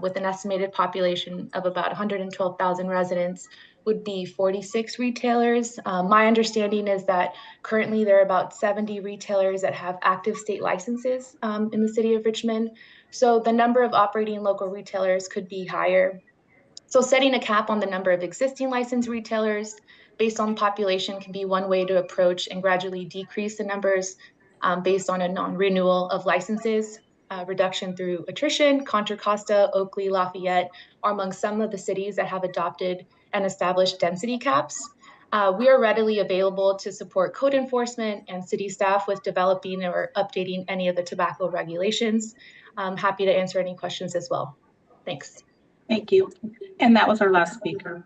with an estimated population of about 112,000 residents, would be 46 retailers. My understanding is that currently there are about 70 retailers that have active state licenses in the city of Richmond. So the number of operating local retailers could be higher. So setting a cap on the number of existing licensed retailers based on population can be one way to approach and gradually decrease the numbers based on a non-renewal of licenses. Reduction through attrition, Contra Costa, Oakley, Lafayette are among some of the cities that have adopted and established density caps. We are readily available to support code enforcement and city staff with developing or updating any of the tobacco regulations. I'm happy to answer any questions as well. Thanks. Thank you. And that was our last speaker.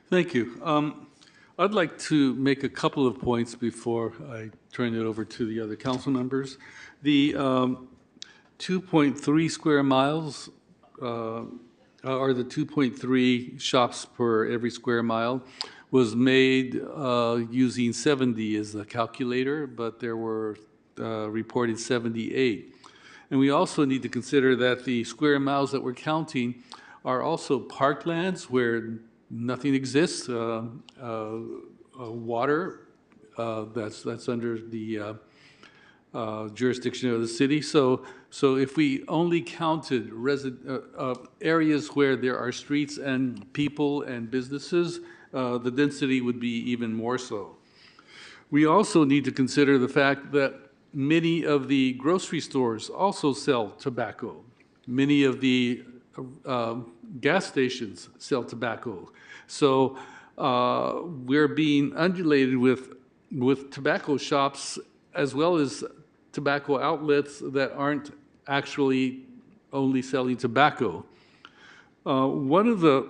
Thank you. I'd like to make a couple of points before I turn it over to the other council members. The 2.3 square miles or the 2.3 shops per every square mile was made using 70 as the calculator, but there were reported 78. And we also need to consider that the square miles that we're counting are also parklands where nothing exists, water that's under the jurisdiction of the city. So if we only counted areas where there are streets and people and businesses, the density would be even more so. We also need to consider the fact that many of the grocery stores also sell tobacco. Many of the gas stations sell tobacco. So we're being undulated with tobacco shops as well as tobacco outlets that aren't actually only selling tobacco. One of the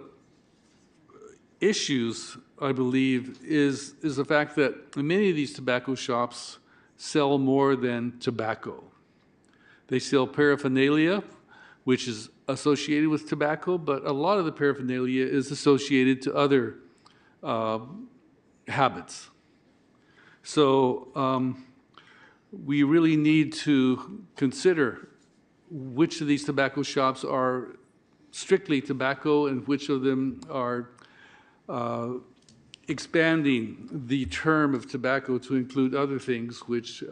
issues, I believe, is the fact that many of these tobacco shops sell more than tobacco. They sell paraphernalia, which is associated with tobacco, but a lot of the paraphernalia is associated to other habits. So we really need to consider which of these tobacco shops are strictly tobacco and which of them are expanding the term of tobacco to include other things which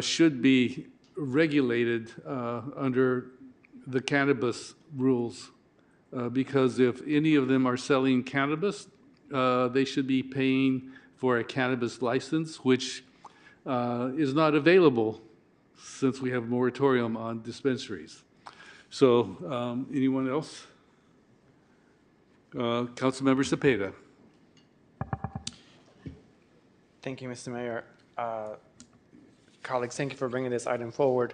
should be regulated under the cannabis rules. Because if any of them are selling cannabis, they should be paying for a cannabis license, which is not available since we have a moratorium on dispensaries. So anyone else? Councilmember Cepeda. Thank you, Mr. Mayor. Colleagues, thank you for bringing this item forward.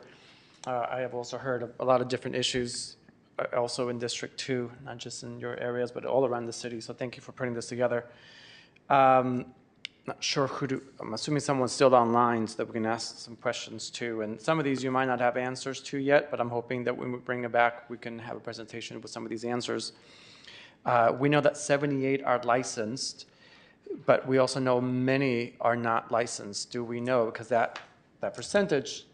I have also heard of a lot of different issues also in District 2, not just in your areas, but all around the city. So thank you for putting this together. Not sure I'm assuming someone's still online so that we can ask some questions too. And some of these you might not have answers to yet, but I'm hoping that when we bring it back, we can have a presentation with some of these answers. We know that 78 are licensed, but we also know many are not licensed. Do we know? Because that percentage,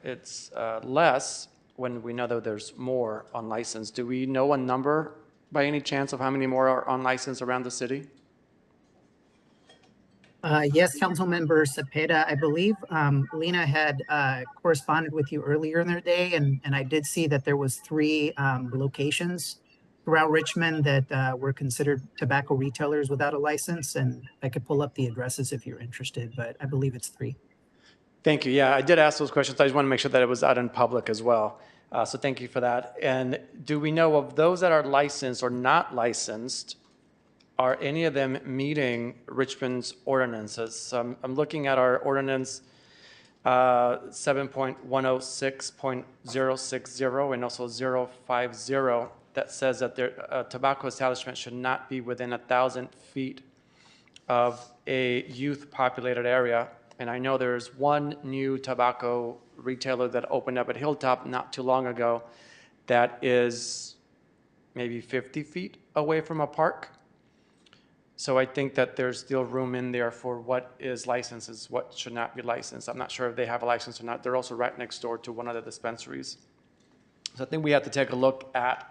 it's less when we know that there's more unlicensed. Do we know a number by any chance of how many more are unlicensed around the city? Yes, Councilmember Cepeda, I believe Lena had corresponded with you earlier in the day, and I did see that there was 3 locations throughout Richmond that were considered tobacco retailers without a license, and I could pull up the addresses if you're interested, but I believe it's 3. Thank you. Yeah, I did ask those questions. I just want to make sure that it was out in public as well. So thank you for that. And do we know of those that are licensed or not licensed, are any of them meeting Richmond's ordinances? I'm looking at our ordinance 7.106.060 and also 050 that says that tobacco establishment should not be within 1,000 feet of a youth-populated area. And I know there's one new tobacco retailer that opened up at Hilltop not too long ago that is maybe 50 feet away from a park. So I think that there's still room in there for what is licensed, what should not be licensed. I'm not sure if they have a license or not. They're also right next door to one of the dispensaries. So I think we have to take a look at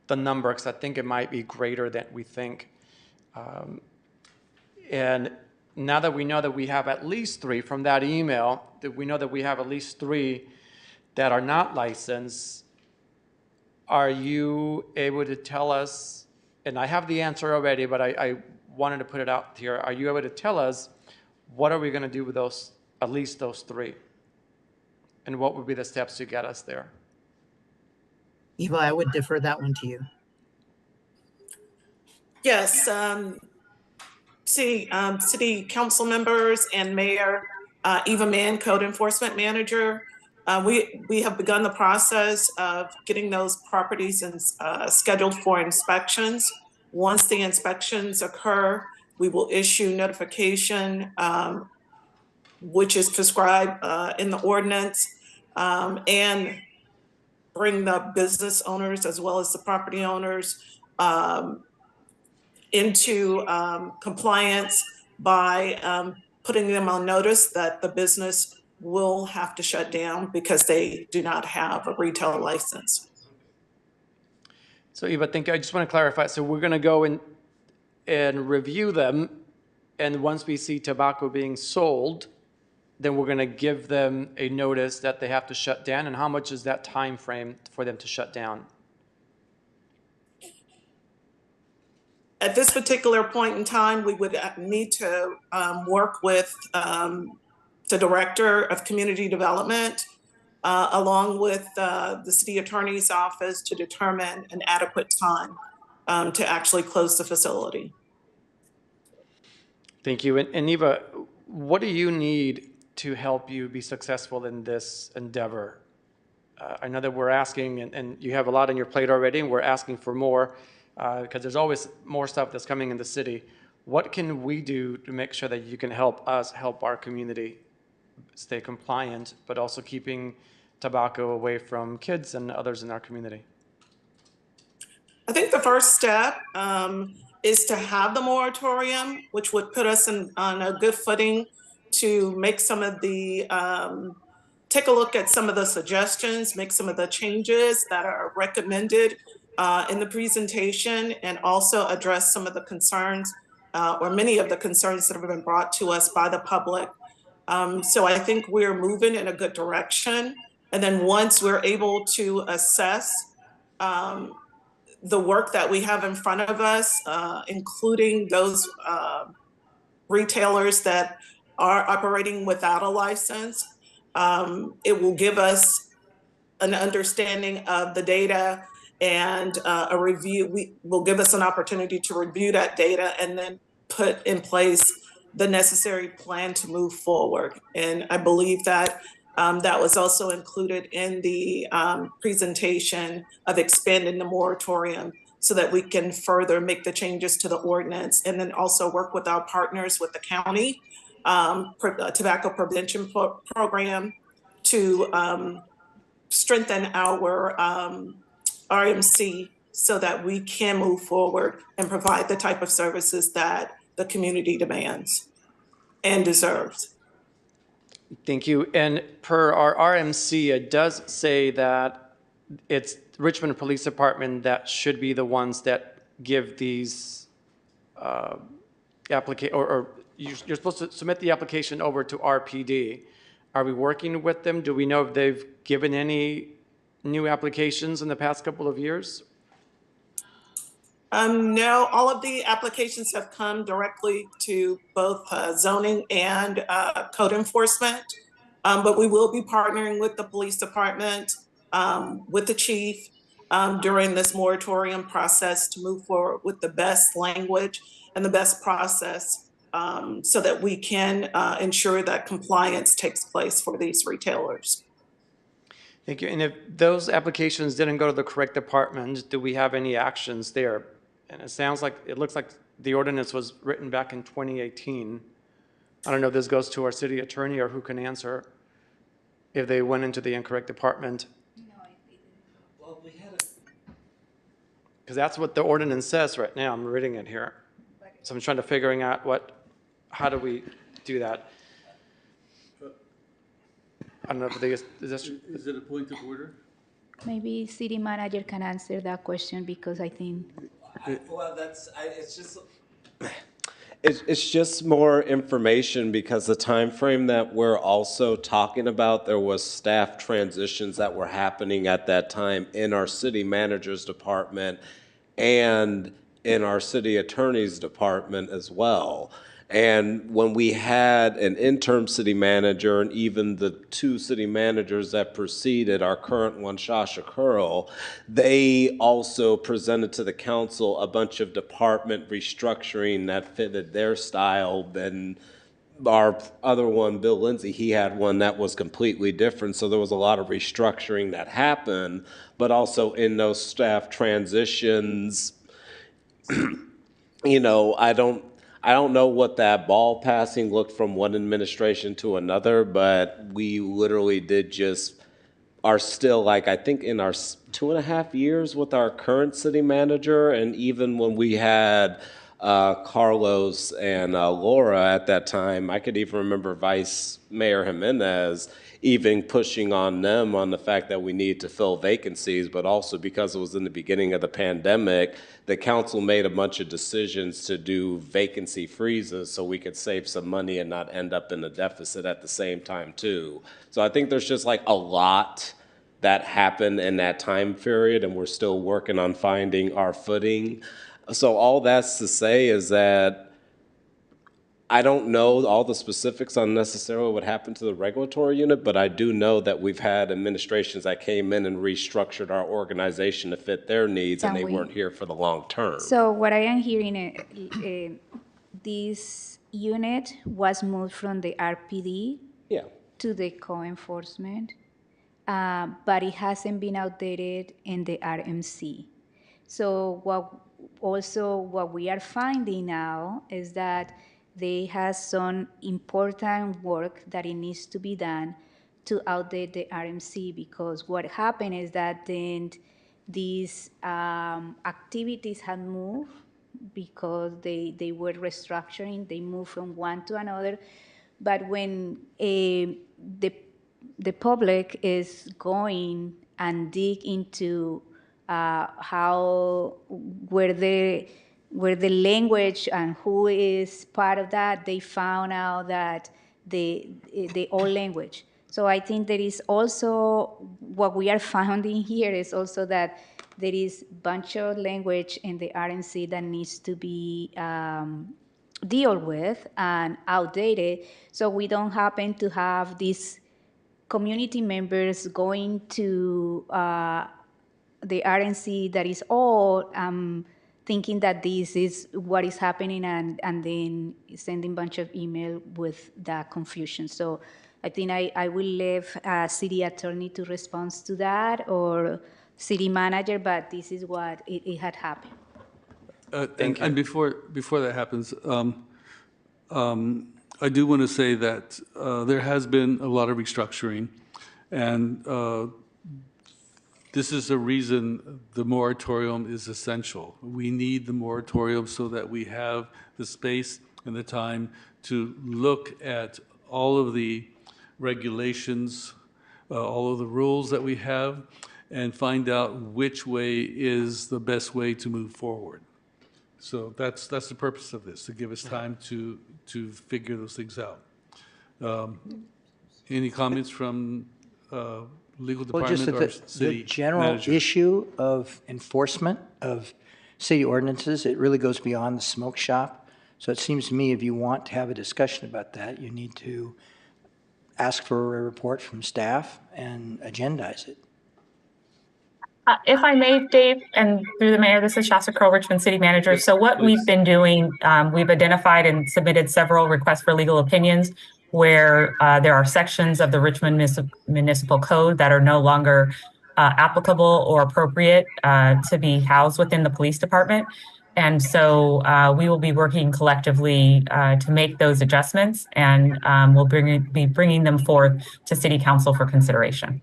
the number because I think it might be greater than we think. And now that we know that we have at least 3 from that email, that we know that we have at least 3 that are not licensed, are you able to tell us, and I have the answer already, but I wanted to put it out here. Are you able to tell us what are we going to do with those, at least those 3? And what would be the steps to get us there? Eva, I would defer that one to you. Yes, city council members and Mayor Eva Mann, Code Enforcement Manager. We have begun the process of getting those properties scheduled for inspections. Once the inspections occur, we will issue notification, which is prescribed in the ordinance, and bring the business owners as well as the property owners into compliance by putting them on notice that the business will have to shut down because they do not have a retail license. So Eva, I just want to clarify. So we're going to go in and review them. And once we see tobacco being sold, then we're going to give them a notice that they have to shut down. And how much is that time frame for them to shut down? At this particular point in time, we would need to work with the Director of Community Development along with the City Attorney's Office to determine an adequate time to actually close the facility. Thank you. And Eva, what do you need to help you be successful in this endeavor? I know that we're asking, and you have a lot on your plate already, and we're asking for more because there's always more stuff that's coming in the city. What can we do to make sure that you can help us help our community stay compliant, but also keeping tobacco away from kids and others in our community? I think the first step is to have the moratorium, which would put us on a good footing to make some of the, take a look at some of the suggestions, make some of the changes that are recommended in the presentation, and also address some of the concerns or many of the concerns that have been brought to us by the public. So I think we're moving in a good direction. And then once we're able to assess the work that we have in front of us, including those retailers that are operating without a license, it will give us an understanding of the data and a review. Will give us an opportunity to review that data and then put in place the necessary plan to move forward. And I believe that that was also included in the presentation of expanding the moratorium so that we can further make the changes to the ordinance and then also work with our partners with the county tobacco prevention program to strengthen our RMC so that we can move forward and provide the type of services that the community demands and deserves. Thank you. And per our RMC, it does say that it's Richmond Police Department that should be the ones that give these you're supposed to submit the application over to RPD. Are we working with them? Do we know if they've given any new applications in the past couple of years? No, all of the applications have come directly to both zoning and code enforcement, but we will be partnering with the police department, with the chief during this moratorium process to move forward with the best language and the best process so that we can ensure that compliance takes place for these retailers. Thank you. And if those applications didn't go to the correct department, do we have any actions there? And it looks like the ordinance was written back in 2018. I don't know if this goes to our city attorney or who can answer if they went into the incorrect department. Well, we had Because that's what the ordinance says right now. I'm reading it here. So I'm trying to figuring out how do we do that? I don't know if Is it a point of order? Maybe city manager can answer that question because I think. Well, it's just more information because the time frame that we're also talking about, there was staff transitions that were happening at that time in our city manager's department and in our city attorney's department as well. And when we had an interim city manager and even the two city managers that preceded our current one, Shasha Curl, they also presented to the council a bunch of department restructuring that fitted their style. And our other one, Bill Lindsay, he had one that was completely different. So there was a lot of restructuring that happened, but also in those staff transitions, I don't know what that ball passing looked from one administration to another, but we literally are still I think in our 2.5 years with our current city manager. And even when we had Carlos and Laura at that time, I could even remember Vice Mayor Jimenez even pushing on them on the fact that we need to fill vacancies, but also because it was in the beginning of the pandemic, the council made a bunch of decisions to do vacancy freezes so we could save some money and not end up in a deficit at the same time too. So I think there's just a lot that happened in that time period, and we're still working on finding our footing. So all that's to say is that I don't know all the specifics on necessarily what happened to the regulatory unit, but I do know that we've had administrations that came in and restructured our organization to fit their needs, and they weren't here for the long term. So what I am hearing, this unit was moved from the RPD to the co-enforcement, but it hasn't been outdated in the RMC. So what we are finding now is that they have some important work that it needs to be done to outdate the RMC, because what happened is that then these activities had moved because they were restructuring, they moved from one to another. But when the public is going and dig into where the language and who is part of that, they found out that the old language. So I think there is also, what we are finding here is also that there is a bunch of language in the RNC that needs to be dealt with and outdated, so we don't happen to have these community members going to the RNC that is all thinking that this is what is happening, and then sending a bunch of email with that confusion. So I think I will leave city attorney to respond to that, or city manager, but this is what it had happened. And before that happens, I do want to say that there has been a lot of restructuring, and this is a reason the moratorium is essential. We need the moratorium so that we have the space and the time to look at all of the regulations, all of the rules that we have, and find out which way is the best way to move forward. So that's the purpose of this, to give us time to figure those things out. Any comments from legal department or city the general manager? issue of enforcement of city ordinances, it really goes beyond the smoke shop. So it seems to me if you want to have a discussion about that, you need to ask for a report from staff and agendize it. If I may, Dave, and through the mayor, this is Shasta Curl, Richmond City Manager. Yes, So what please. we've been doing, we've identified and submitted several requests for legal opinions where there are sections of the Richmond Municipal Code that are no longer applicable or appropriate to be housed within the police department. And so we will be working collectively to make those adjustments, and we'll be bringing them forth to City Council for consideration.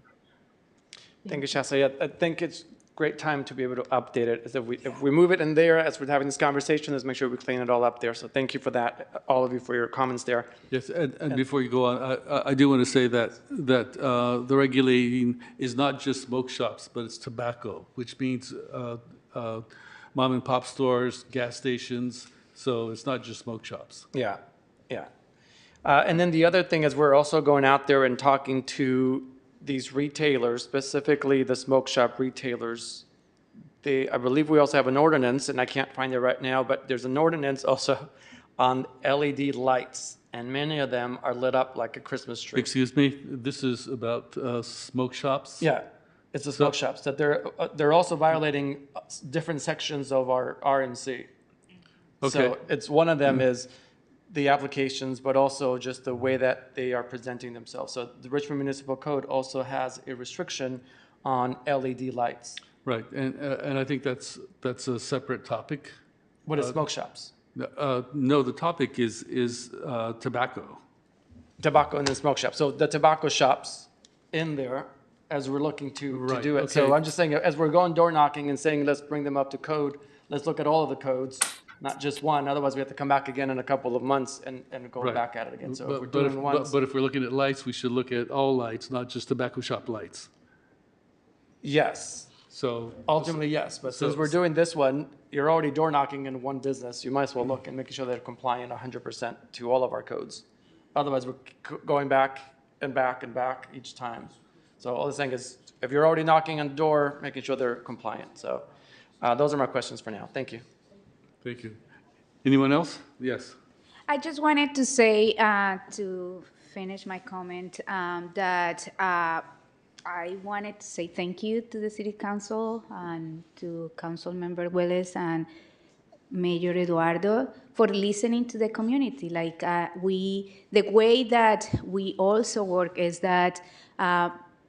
Thank you, Shasta. Yeah, I think it's great time to be able to update it. As if we move it in there as we're having this conversation, let's make sure we clean it all up there. So thank you for that, all of you, for your comments there. Yes, and before you go on, I do want to say that the regulating is not just smoke shops, but it's tobacco, which means mom and pop stores, gas stations. So it's not just smoke shops. Yeah, yeah. And then the other thing is we're also going out there and talking to these retailers, specifically the smoke shop retailers. I believe we also have an ordinance, and I can't find it right now, but there's an ordinance also on LED lights, and many of them are lit up like a Christmas tree. Excuse me, this is about smoke shops? Yeah, it's the smoke shops, that they're also violating different sections of our RMC. Okay. So it's one of them is the applications, but also just the way that they are presenting themselves. So the Richmond Municipal Code also has a restriction on LED lights. Right, and I think that's a separate topic. What is smoke shops? No, the topic is tobacco. Tobacco in the smoke shop. So the tobacco shops in there, as we're looking to do it. Okay. So I'm just saying, as we're going door knocking and saying, let's bring them up to code, let's look at all of the codes, not just one. Otherwise, we have to come back again in a couple of months and go Right. back at it again. So if we're But doing ones. if we're looking at lights, we should look at all lights, not just tobacco shop lights. Yes. So Ultimately, yes, but since we're doing this one, you're already door knocking in one business, you might as well look and making sure they're compliant 100% to all of our codes. Otherwise, we're going back and back and back each time. So all I'm saying is, if you're already knocking on the door, making sure they're compliant. So those are my questions for now. Thank you. Thank you. Anyone else? Yes. I just wanted to say, to finish my comment, that I wanted to say thank you to the City Council and to Council Member Willis and Mayor Eduardo for listening to the community. Like the way that we also work is that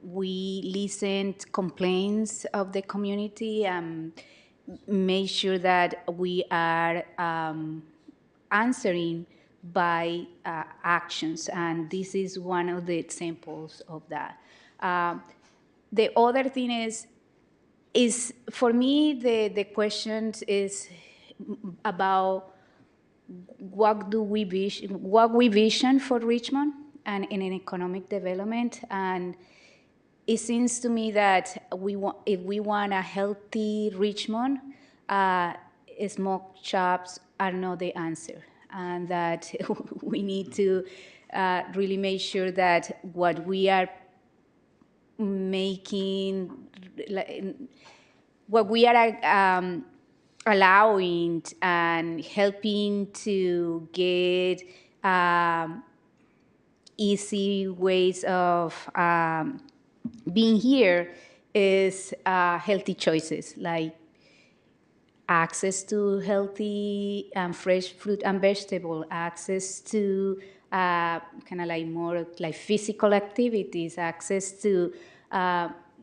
we listen to complaints of the community and make sure that we are answering by actions, and this is one of the examples of that. The other thing is for me, the question is about what we vision for Richmond and in an economic development. And it seems to me that if we want a healthy Richmond, smoke shops are not the answer, and that we need to really make sure that what we are making, what we are allowing and helping to get easy ways of being here is healthy choices, like access to healthy and fresh fruit and vegetable, access to kind of like more like physical activities, access to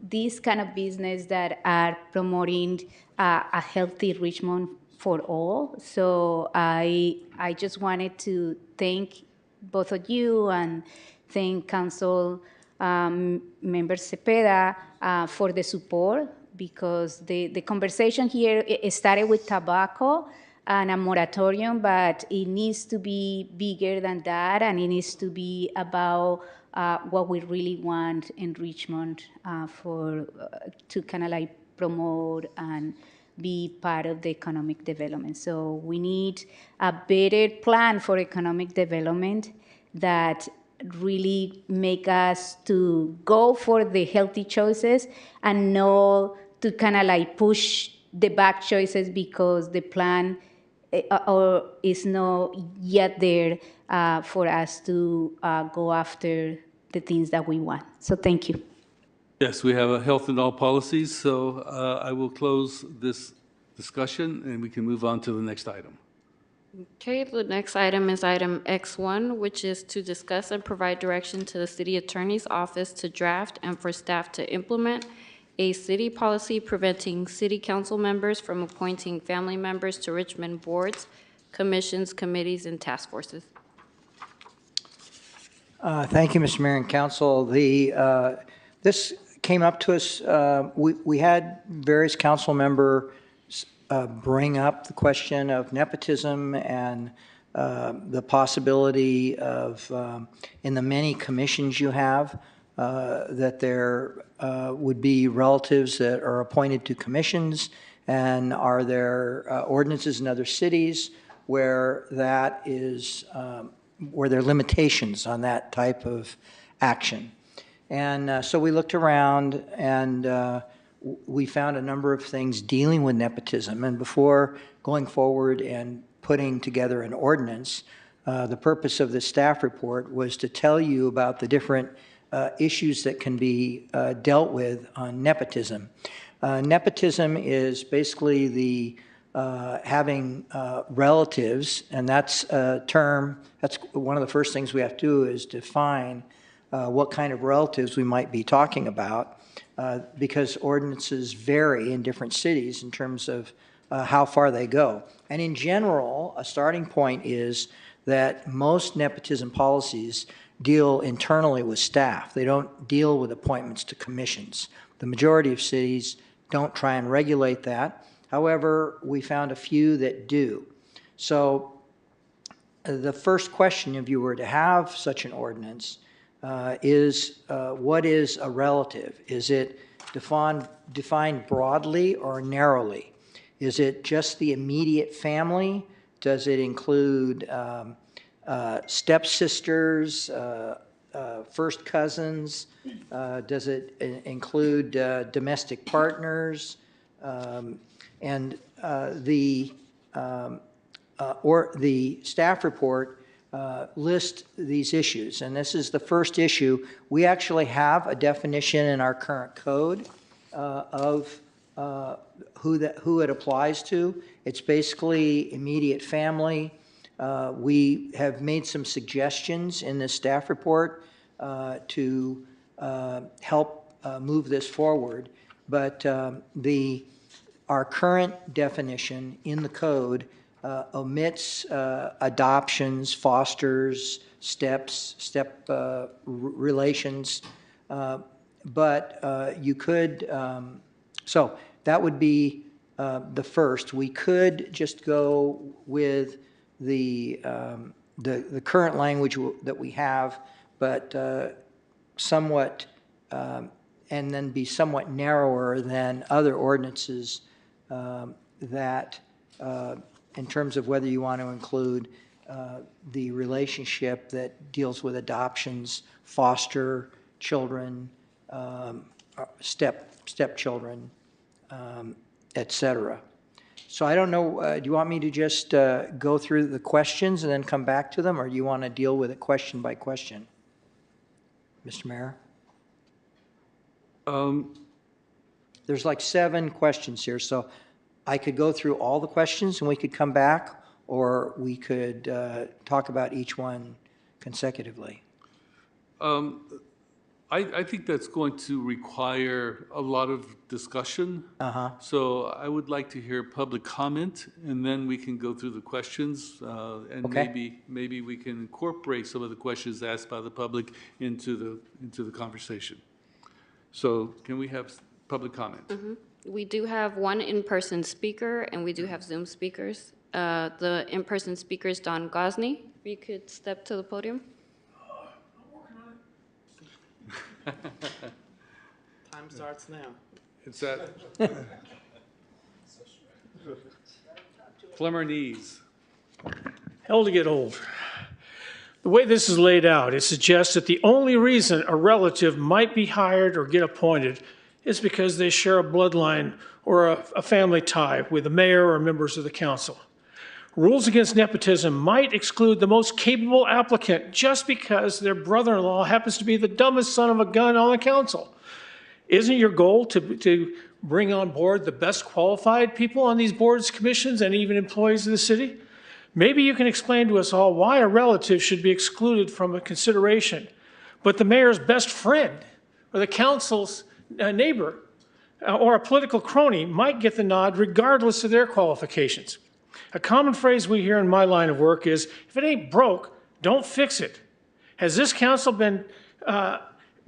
these kind of business that are promoting a healthy Richmond for all. So I just wanted to thank both of you and thank Council Member Cepeda for the support, because the conversation here it started with tobacco and a moratorium, but it needs to be bigger than that, and it needs to be about what we really want in Richmond to kind of like promote and be part of the economic development. So we need a better plan for economic development that really make us to go for the healthy choices and not to kind of like push the bad choices because the plan or is not yet there for us to go after the things that we want. So thank you. Yes, we have a health and all policies, so I will close this discussion and we can move on to the next item. Okay, the next item is item X1, which is to discuss and provide direction to the city attorney's office to draft and for staff to implement a city policy preventing city council members from appointing family members to Richmond boards, commissions, committees, and task forces. Thank you, Mr. Mayor and Council. This came up to us, we had various council members bring up the question of nepotism and the possibility of, in the many commissions you have, that there would be relatives that are appointed to commissions, and are there ordinances in other cities where that is, where there are limitations on that type of action. And so we looked around and we found a number of things dealing with nepotism. And before going forward and putting together an ordinance, the purpose of the staff report was to tell you about the different issues that can be dealt with on nepotism. Nepotism is basically the having relatives, and that's a term, that's one of the first things we have to do is define what kind of relatives we might be talking about, because ordinances vary in different cities in terms of how far they go. And in general, a starting point is that most nepotism policies deal internally with staff. They don't deal with appointments to commissions. The majority of cities don't try and regulate that. However, we found a few that do. So the first question, if you were to have such an ordinance, is what is a relative? Is it defined broadly or narrowly? Is it just the immediate family? Does it include stepsisters, first cousins? Does it include domestic partners? And the staff report lists these issues, and this is the first issue. We actually have a definition in our current code of who it applies to. It's basically immediate family. We have made some suggestions in this staff report to help move this forward, but our current definition in the code omits adoptions, fosters, step relations, but you could, so that would be the first. We could just go with the current language that we have, but somewhat, and then be somewhat narrower than other ordinances that, in terms of whether you want to include the relationship that deals with adoptions, foster children, stepchildren, et cetera. So I don't know, do you want me to just go through the questions and then come back to them, or do you want to deal with it question by question? Mr. Mayor? There's like 7 questions here, so I could go through all the questions and we could come back, or we could talk about each one consecutively. I think that's going to require a lot of discussion. So I would like to hear public comment, and then we can go through the questions, and maybe we can incorporate some of the questions asked by the public into the conversation. So can we have public comment? We do have one in-person speaker, and we do have Zoom speakers. The in-person speaker is Don Gosney. If you could step to the podium. Time starts now. It's at Flemmer-Nees. Hell to get old. The way this is laid out, it suggests that the only reason a relative might be hired or get appointed is because they share a bloodline or a family tie with the mayor or members of the council. Rules against nepotism might exclude the most capable applicant just because their brother-in-law happens to be the dumbest son of a gun on the council. Isn't your goal to bring on board the best qualified people on these boards, commissions, and even employees of the city? Maybe you can explain to us all why a relative should be excluded from a consideration, but the mayor's best friend or the council's neighbor or a political crony might get the nod regardless of their qualifications. A common phrase we hear in my line of work is, if it ain't broke, don't fix it. Has this council been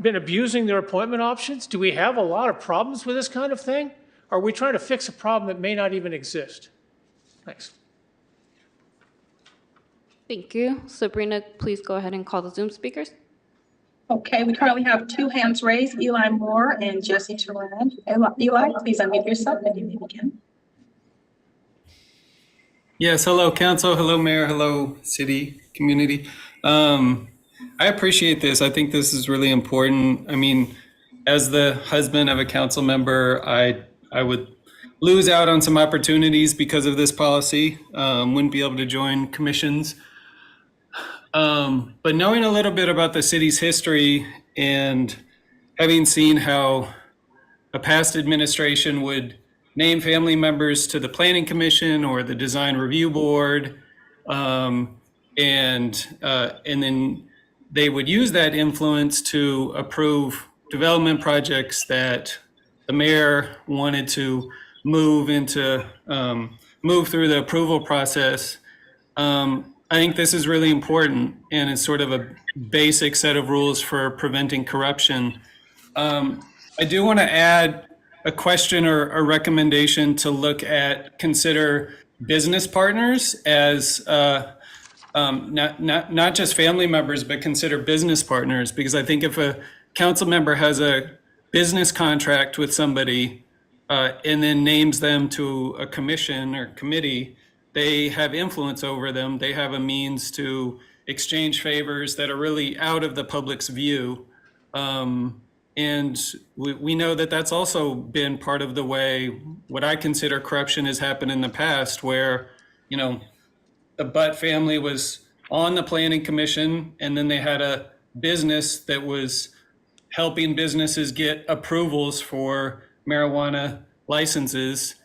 abusing their appointment options? Do we have a lot of problems with this kind of thing? Or are we trying to fix a problem that may not even exist? Thanks. Thank you. Sabrina, please go ahead and call the Zoom speakers. Okay, we currently have two hands raised, Eli Moore and Jesse Turan. Eli, please unmute yourself and you may begin. Yes, hello council, hello mayor, hello city community. I appreciate this. I think this is really important. I mean, as the husband of a council member, I would lose out on some opportunities because of this policy. Wouldn't be able to join commissions. But knowing a little bit about the city's history and having seen how a past administration would name family members to the planning commission or the design review board, and then they would use that influence to approve development projects that the mayor wanted to move through the approval process. I think this is really important, and it's sort of a basic set of rules for preventing corruption. I do want to add a question or a recommendation to consider business partners as not just family members, but consider business partners, because I think if a council member has a business contract with somebody and then names them to a commission or committee, they have influence over them. They have a means to exchange favors that are really out of the public's view. And we know that that's also been part of the way what I consider corruption has happened in the past, where, you know, the Butt family was on the planning commission, and then they had a business that was helping businesses get approvals for marijuana licenses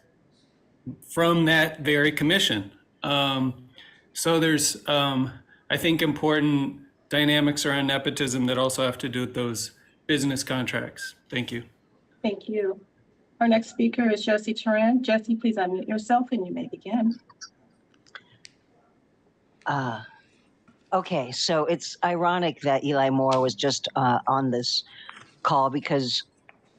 from that very commission. So there's, I think, important dynamics around nepotism that also have to do with those business contracts. Thank you. Thank you. Our next speaker is Jesse Turan. Jesse, please unmute yourself and you may begin. Okay, so it's ironic that Eli Moore was just on this call, because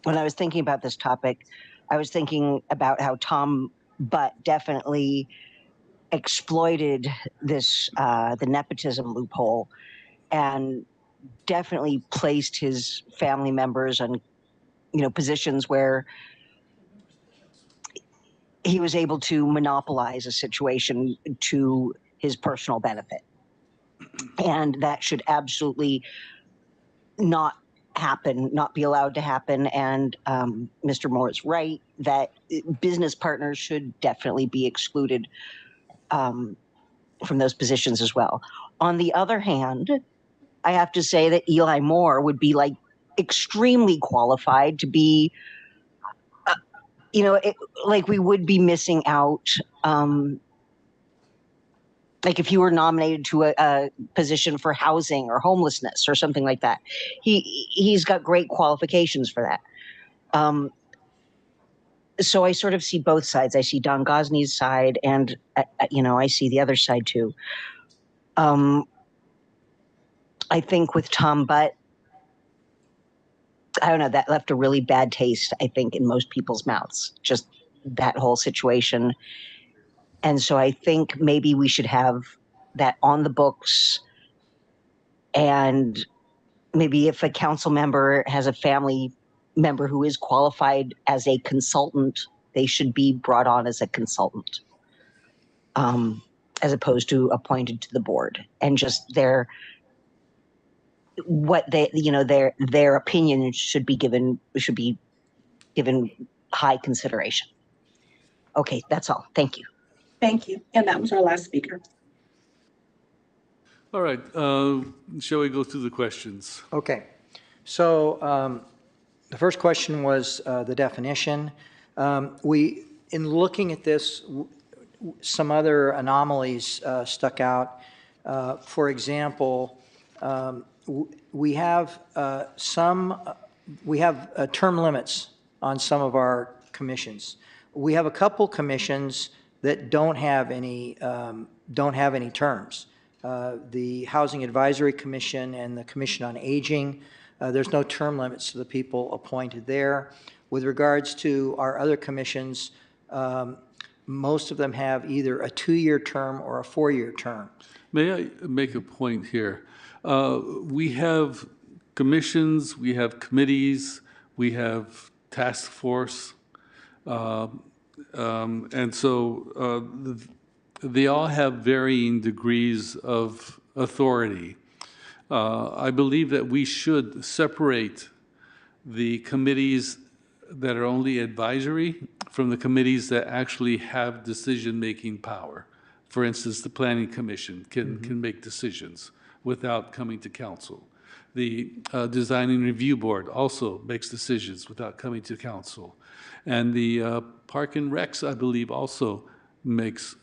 when I was thinking about this topic, I was thinking about how Tom Butt definitely exploited this, the nepotism loophole, and definitely placed his family members on, you know, positions where he was able to monopolize a situation to his personal benefit. And that should absolutely not happen, not be allowed to happen. And Mr. Moore is right that business partners should definitely be excluded from those positions as well. On the other hand, I have to say that Eli Moore would be like extremely qualified to be, you know, like we would be missing out. Like if you were nominated to a position for housing or homelessness or something like that, he's got great qualifications for that. So I sort of see both sides. I see Don Gosney's side, and you know, I see the other side too. I think with Tom Butt, I don't know, that left a really bad taste, I think, in most people's mouths, just that whole situation. And so I think maybe we should have that on the books. And maybe if a council member has a family member who is qualified as a consultant, they should be brought on as a consultant, as opposed to appointed to the board. And just their opinion should be given high consideration. Okay, that's all. Thank you. Thank you. And that was our last speaker. All right, shall we go through the questions? Okay, so The first question was the definition. In looking at this, some other anomalies stuck out. For example, we have term limits on some of our commissions. We have a couple commissions that don't have any terms. The Housing Advisory Commission and the Commission on Aging, there's no term limits to the people appointed there. With regards to our other commissions, most of them have either a 2-year term or a 4-year term. May I make a point here? We have commissions, we have committees, we have task force, and so they all have varying degrees of authority. I believe that we should separate the committees that are only advisory from the committees that actually have decision-making power. For instance, the Planning Commission can make decisions without coming to council. The Design and Review Board also makes decisions without coming to council. And the Park and Recs, I believe, also makes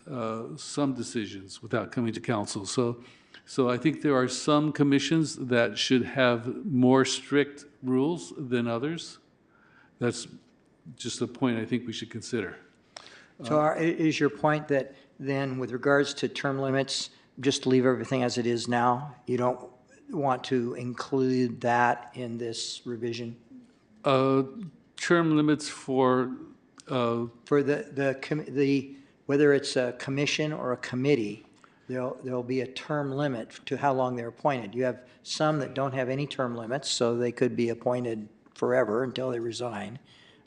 some decisions without coming to council. So I think there are some commissions that should have more strict rules than others. That's just a point I think we should consider. So is your point that then with regards to term limits, just leave everything as it is now? You don't want to include that in this revision? Term limits for whether it's a commission or a committee, there'll be a term limit to how long they're appointed. You have some that don't have any term limits, so they could be appointed forever until they resign.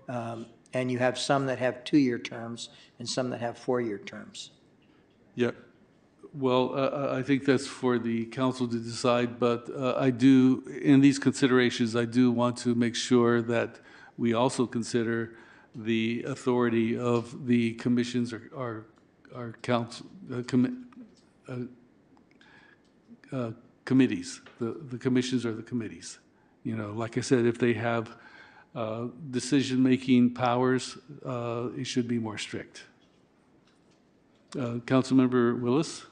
And you have some that have 2-year terms and some that have 4-year terms. Yeah. Well, I think that's for the council to decide, but I do, in these considerations, I do want to make sure that we also consider the authority of the commissions or council, committees. The commissions are the committees. You know, like I said, if they have decision-making powers, it should be more strict. Councilmember Willis?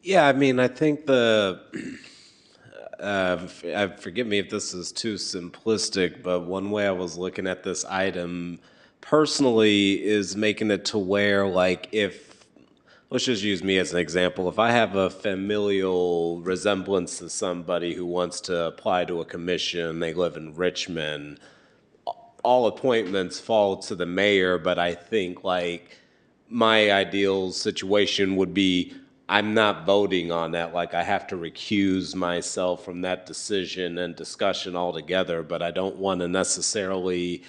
Yeah, I mean, I think forgive me if this is too simplistic, but one way I was looking at this item personally is making it to where, like, let's just use me as an example. If I have a familial resemblance to somebody who wants to apply to a commission, they live in Richmond, all appointments fall to the mayor, but I think, like, my ideal situation would be I'm not voting on that. Like, I have to recuse myself from that decision and discussion altogether, but I don't want to necessarily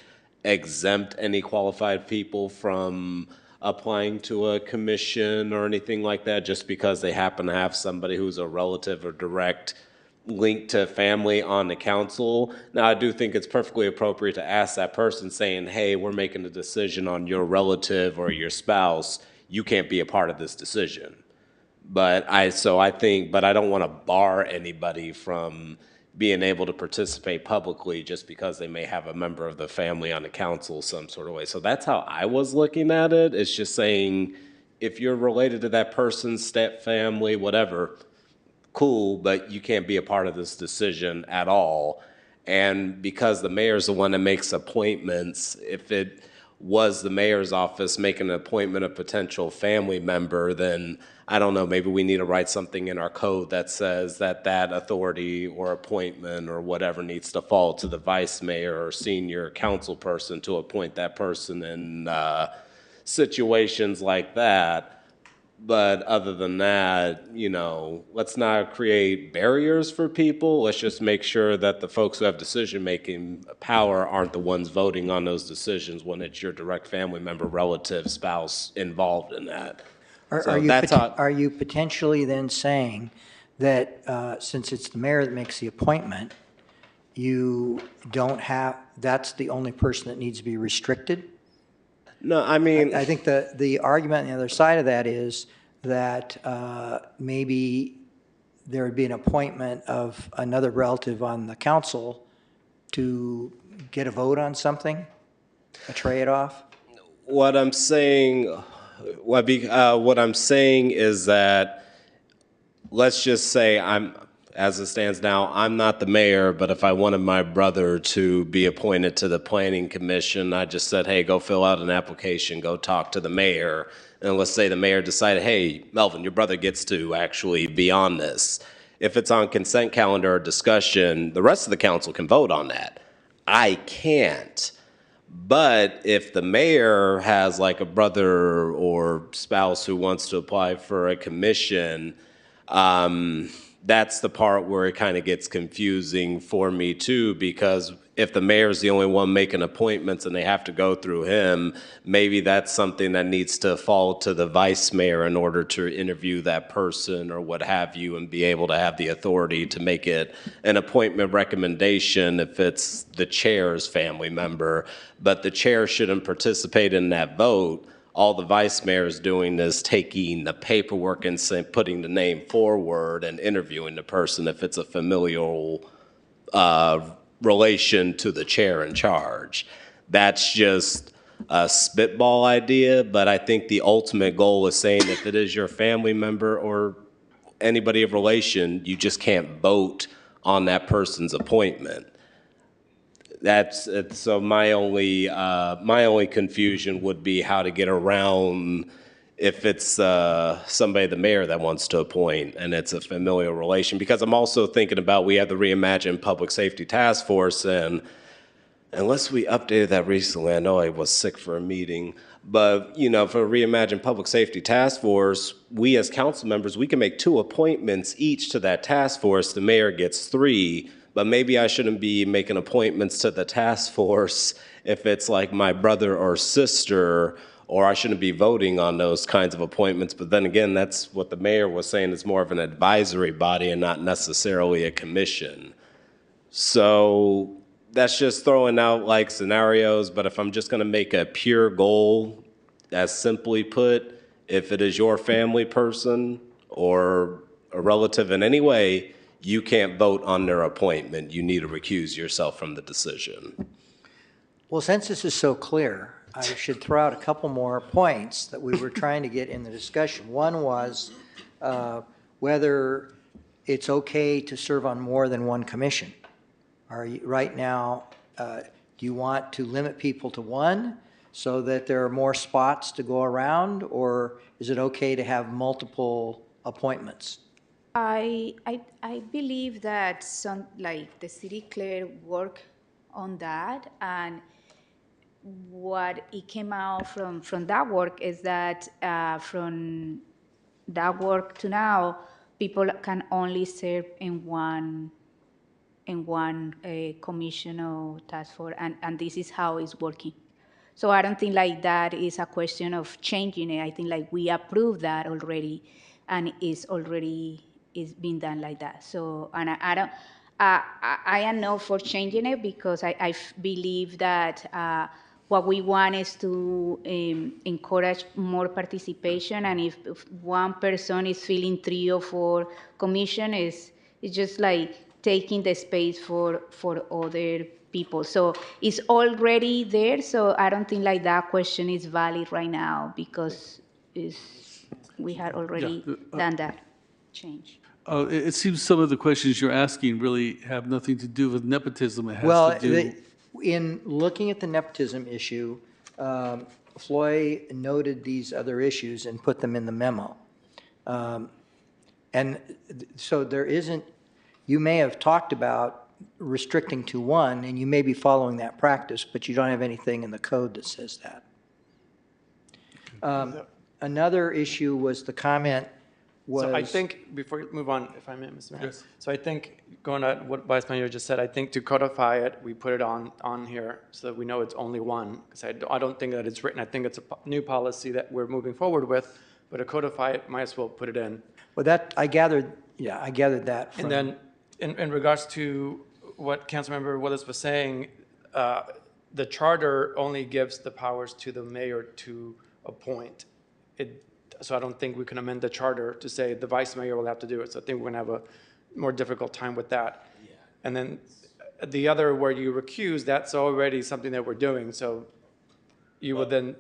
exempt any qualified people from applying to a commission or anything like that just because they happen to have somebody who's a relative or direct link to family on the council. Now, I do think it's perfectly appropriate to ask that person saying, hey, we're making a decision on your relative or your spouse. You can't be a part of this decision. But I don't want to bar anybody from being able to participate publicly just because they may have a member of the family on the council some sort of way. So that's how I was looking at it. It's just saying, if you're related to that person's step family, whatever, cool, but you can't be a part of this decision at all. And because the mayor's the one that makes appointments, if it was the mayor's office making an appointment of potential family member, then I don't know, maybe we need to write something in our code that says that that authority or appointment or whatever needs to fall to the vice mayor or senior council person to appoint that person in situations like that. But other than that, you know, let's not create barriers for people. Let's just make sure that the folks who have decision-making power aren't the ones voting on those decisions when it's your direct family member, relative, spouse involved in that. Are you potentially then saying that since it's the mayor that makes the appointment, that's the only person that needs to be restricted? No, I mean, I think the argument on the other side of that is that maybe there would be an appointment of another relative on the council to get a vote on something, a trade-off? What I'm saying, what I'm saying is that, let's just say as it stands now, I'm not the mayor, but if I wanted my brother to be appointed to the planning commission, I just said, hey, go fill out an application, go talk to the mayor. And let's say the mayor decided, hey, Melvin, your brother gets to actually be on this. If it's on consent calendar or discussion, the rest of the council can vote on that. I can't. But if the mayor has like a brother or spouse who wants to apply for a commission, that's the part where it kind of gets confusing for me too, because if the mayor's the only one making appointments and they have to go through him, maybe that's something that needs to fall to the vice mayor in order to interview that person or what have you, and be able to have the authority to make it an appointment recommendation if it's the chair's family member. But the chair shouldn't participate in that vote. All the vice mayor is doing is taking the paperwork and putting the name forward and interviewing the person if it's a familial relation to the chair in charge. That's just a spitball idea, but I think the ultimate goal is saying if it is your family member or anybody of relation, you just can't vote on that person's appointment. So my only confusion would be how to get around if it's somebody the mayor that wants to appoint and it's a familial relation. Because I'm also thinking about, we have the Reimagined Public Safety Task Force, and unless we updated that recently, I know I was sick for a meeting, but for Reimagined Public Safety Task Force, we as council members, we can make 2 appointments each to that task force. The mayor gets 3. But maybe I shouldn't be making appointments to the task force if it's like my brother or sister, or I shouldn't be voting on those kinds of appointments. But then again, that's what the mayor was saying, is more of an advisory body and not necessarily a commission. So that's just throwing out like scenarios. But if I'm just going to make a pure goal, as simply put, if it is your family person or a relative in any way, you can't vote on their appointment. You need to recuse yourself from the decision. Well, since this is so clear, I should throw out a couple more points that we were trying to get in the discussion. One was whether it's okay to serve on more than one commission. Right now, do you want to limit people to one so that there are more spots to go around, or is it okay to have multiple appointments? I believe that the city clerk worked on that, and what it came out from that work is that from that work to now, people can only serve in one commission or task force, and this is how it's working. So I don't think like that is a question of changing it. I think like we approved that already, and it's been done like that. So, and I don't, I am not for changing it, because I believe that what we want is to encourage more participation. And if one person is filling 3 or 4 commission, it's just like taking the space for other people. So it's already there. So I don't think like that question is valid right now, because we had already done that change. It seems some of the questions you're asking really have nothing to do with nepotism. It has to do. In looking at the nepotism issue, Floy noted these other issues and put them in the memo. And so there isn't, you may have talked about restricting to one, and you may be following that practice, but you don't have anything in the code that says that. Another issue was the comment was... So I think, before you move on, if I may, Mr. Mayor. Yes. So I think, going on what Vice Mayor just said, I think to codify it, we put it on here so that we know it's only one. Because I don't think that it's written. I think it's a new policy that we're moving forward with, but to codify it, might as well put it in. Well, that, I gathered that from... And then, in regards to what Councilmember Willis was saying, the charter only gives the powers to the mayor to appoint. so I don't think we can amend the charter to say the vice mayor will have to do it. So I think we're going to have a more difficult time with that. And then the other where you recuse, that's already something that we're doing. So you would then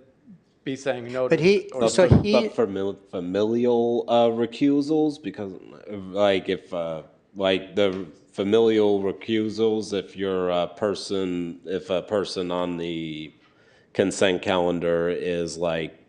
be saying no. But But familial recusals, because like if like the familial recusals, if you're if a person on the consent calendar is like,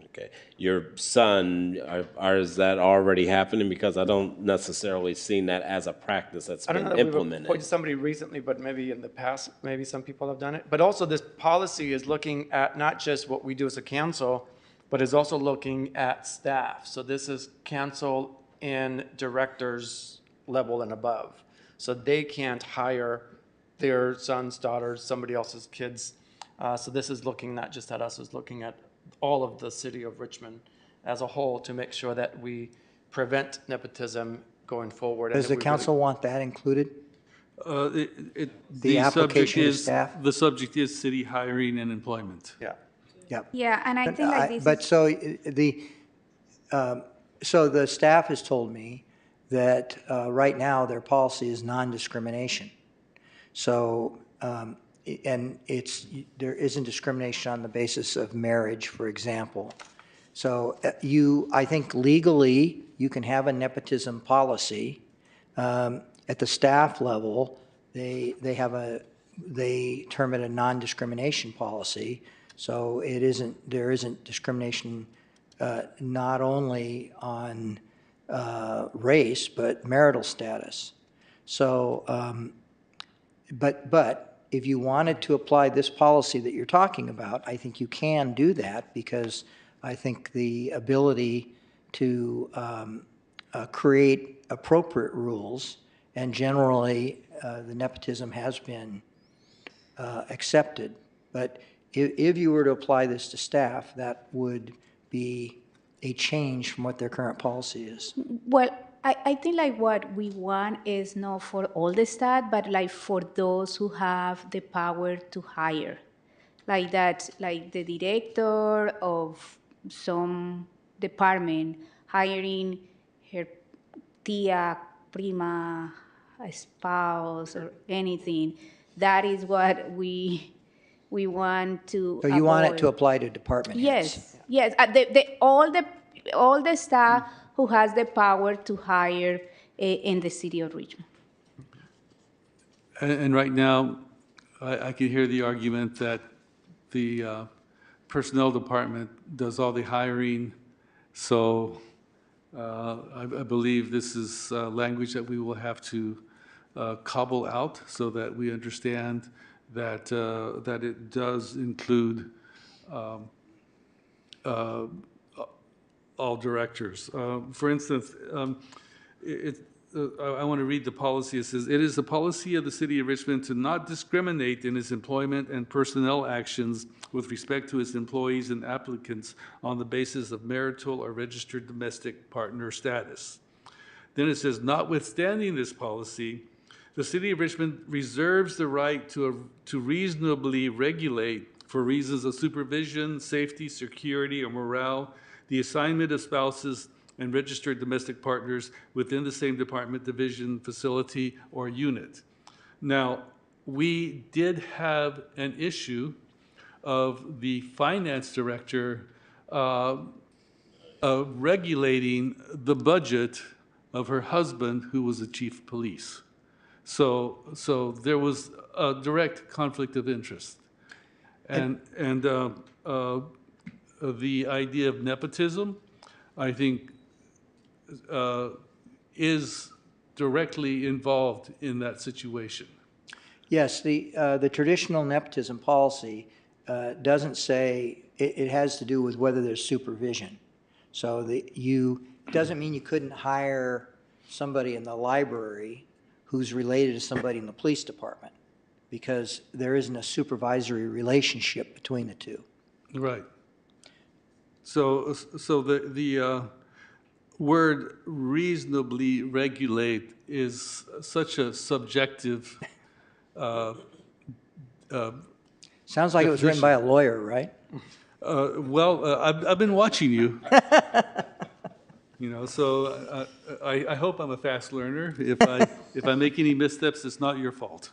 okay, your son, is that already happening? Because I don't necessarily seen that as a practice that's I don't been know that we've implemented. appointed somebody recently, but maybe in the past, maybe some people have done it. But also this policy is looking at not just what we do as a council, but is also looking at staff. So this is council and directors level and above. So they can't hire their sons, daughters, somebody else's kids. So this is looking not just at us, it's looking at all of the city of Richmond as a whole to make sure that we prevent nepotism going forward. Does the council want that included? The application to staff? The subject is city hiring and employment. Yeah. Yep. Yeah, and I think like this But is, so the staff has told me that right now their policy is non-discrimination. So, and there isn't discrimination on the basis of marriage, for example. So I think legally, you can have a nepotism policy. At the staff level, they term it a non-discrimination policy. So there isn't discrimination not only on race, but marital status. So, but if you wanted to apply this policy that you're talking about, I think you can do that, because I think the ability to create appropriate rules, and generally the nepotism has been accepted. But if you were to apply this to staff, that would be a change from what their current policy is. well, I think like what we want is not for all the staff, but like for those who have the power to hire. Like that, like the director of some department hiring her tia, prima, a spouse, or anything. That is what we want to So you want it avoid. to apply to department heads? Yes, all the staff who has the power to hire in the city of Richmond. And right now, I can hear the argument that the personnel department does all the hiring. So I believe this is language that we will have to cobble out so that we understand that it does include all directors. For instance, I want to read the policy. It says, "It is the policy of the city of Richmond to not discriminate in its employment and personnel actions with respect to its employees and applicants on the basis of marital or registered domestic partner status." Then it says, "Notwithstanding this policy, the city of Richmond reserves the right to reasonably regulate, for reasons of supervision, safety, security, or morale, the assignment of spouses and registered domestic partners within the same department, division, facility, or unit." Now, we did have an issue of the finance director regulating the budget of her husband, who was the chief of police. So there was a direct conflict of interest. And the idea of nepotism, I think, is directly involved in that situation. Yes, the traditional nepotism policy doesn't say, it has to do with whether there's supervision. So it doesn't mean you couldn't hire somebody in the library who's related to somebody in the police department, because there isn't a supervisory relationship between the two. Right. So the word reasonably regulate is such a subjective Sounds like it was written by a lawyer, right? I've been watching you. So I hope I'm a fast learner. If I make any missteps, it's not your fault.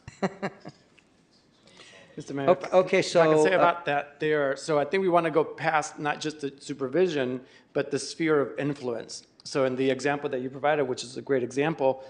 Mr. Mayor, Okay, if I can so, say about that there, so I think we want to go past not just the supervision, but the sphere of influence. So in the example that you provided, which is a great example,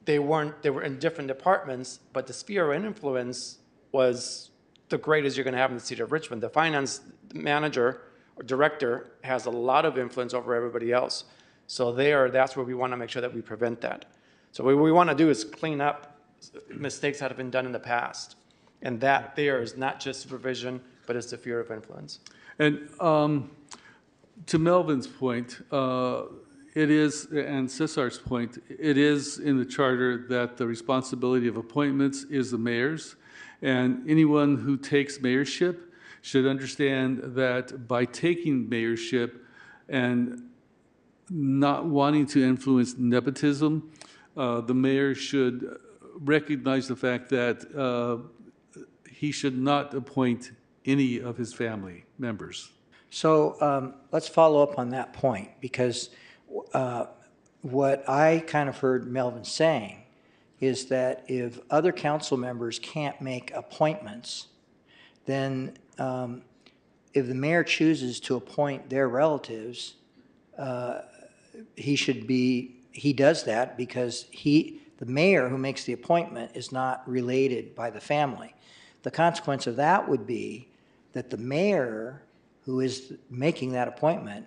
they were in different departments, but the sphere of influence was the greatest you're going to have in the city of Richmond. The finance manager or director has a lot of influence over everybody else. So that's where we want to make sure that we prevent that. So what we want to do is clean up mistakes that have been done in the past. And that there is not just supervision, but it's the sphere of influence. And to Melvin's point, it is, and Cesar's point, it is in the charter that the responsibility of appointments is the mayor's. And anyone who takes mayorship should understand that by taking mayorship and not wanting to influence nepotism, the mayor should recognize the fact that he should not appoint any of his family members. So let's follow up on that point, because what I kind of heard Melvin saying is that if other council members can't make appointments, then if the mayor chooses to appoint their relatives, he does that because the mayor who makes the appointment is not related by the family. The consequence of that would be that the mayor who is making that appointment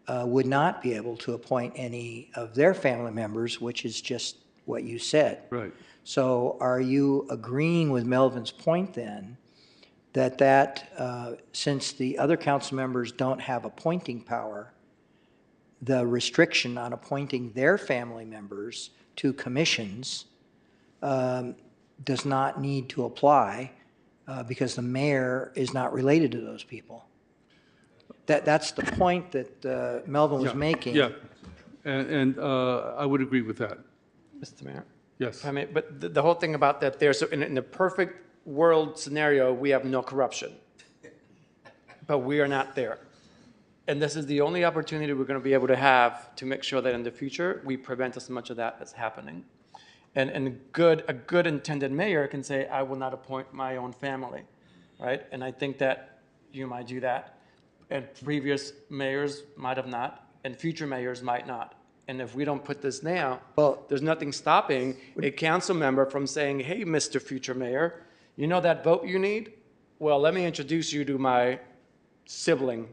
would not be able to appoint any of their family members, which is just what you said. Right. So are you agreeing with Melvin's point then, that since the other council members don't have appointing power, the restriction on appointing their family members to commissions does not need to apply because the mayor is not related to those people? That's the point that Melvin was making. Yeah, and I would agree with that. Mr. Mayor? Yes. I mean, but the whole thing about that there, so in the perfect world scenario, we have no corruption. But we are not there. And this is the only opportunity we're going to be able to have to make sure that in the future, we prevent as much of that that's happening. And a good intended mayor can say, I will not appoint my own family, right? And I think that you might do that. And previous mayors might have not, and future mayors might not. And if we don't put this now, well, there's nothing stopping a council member from saying, hey, Mr. Future Mayor, you know that vote you need? Well, let me introduce you to my sibling.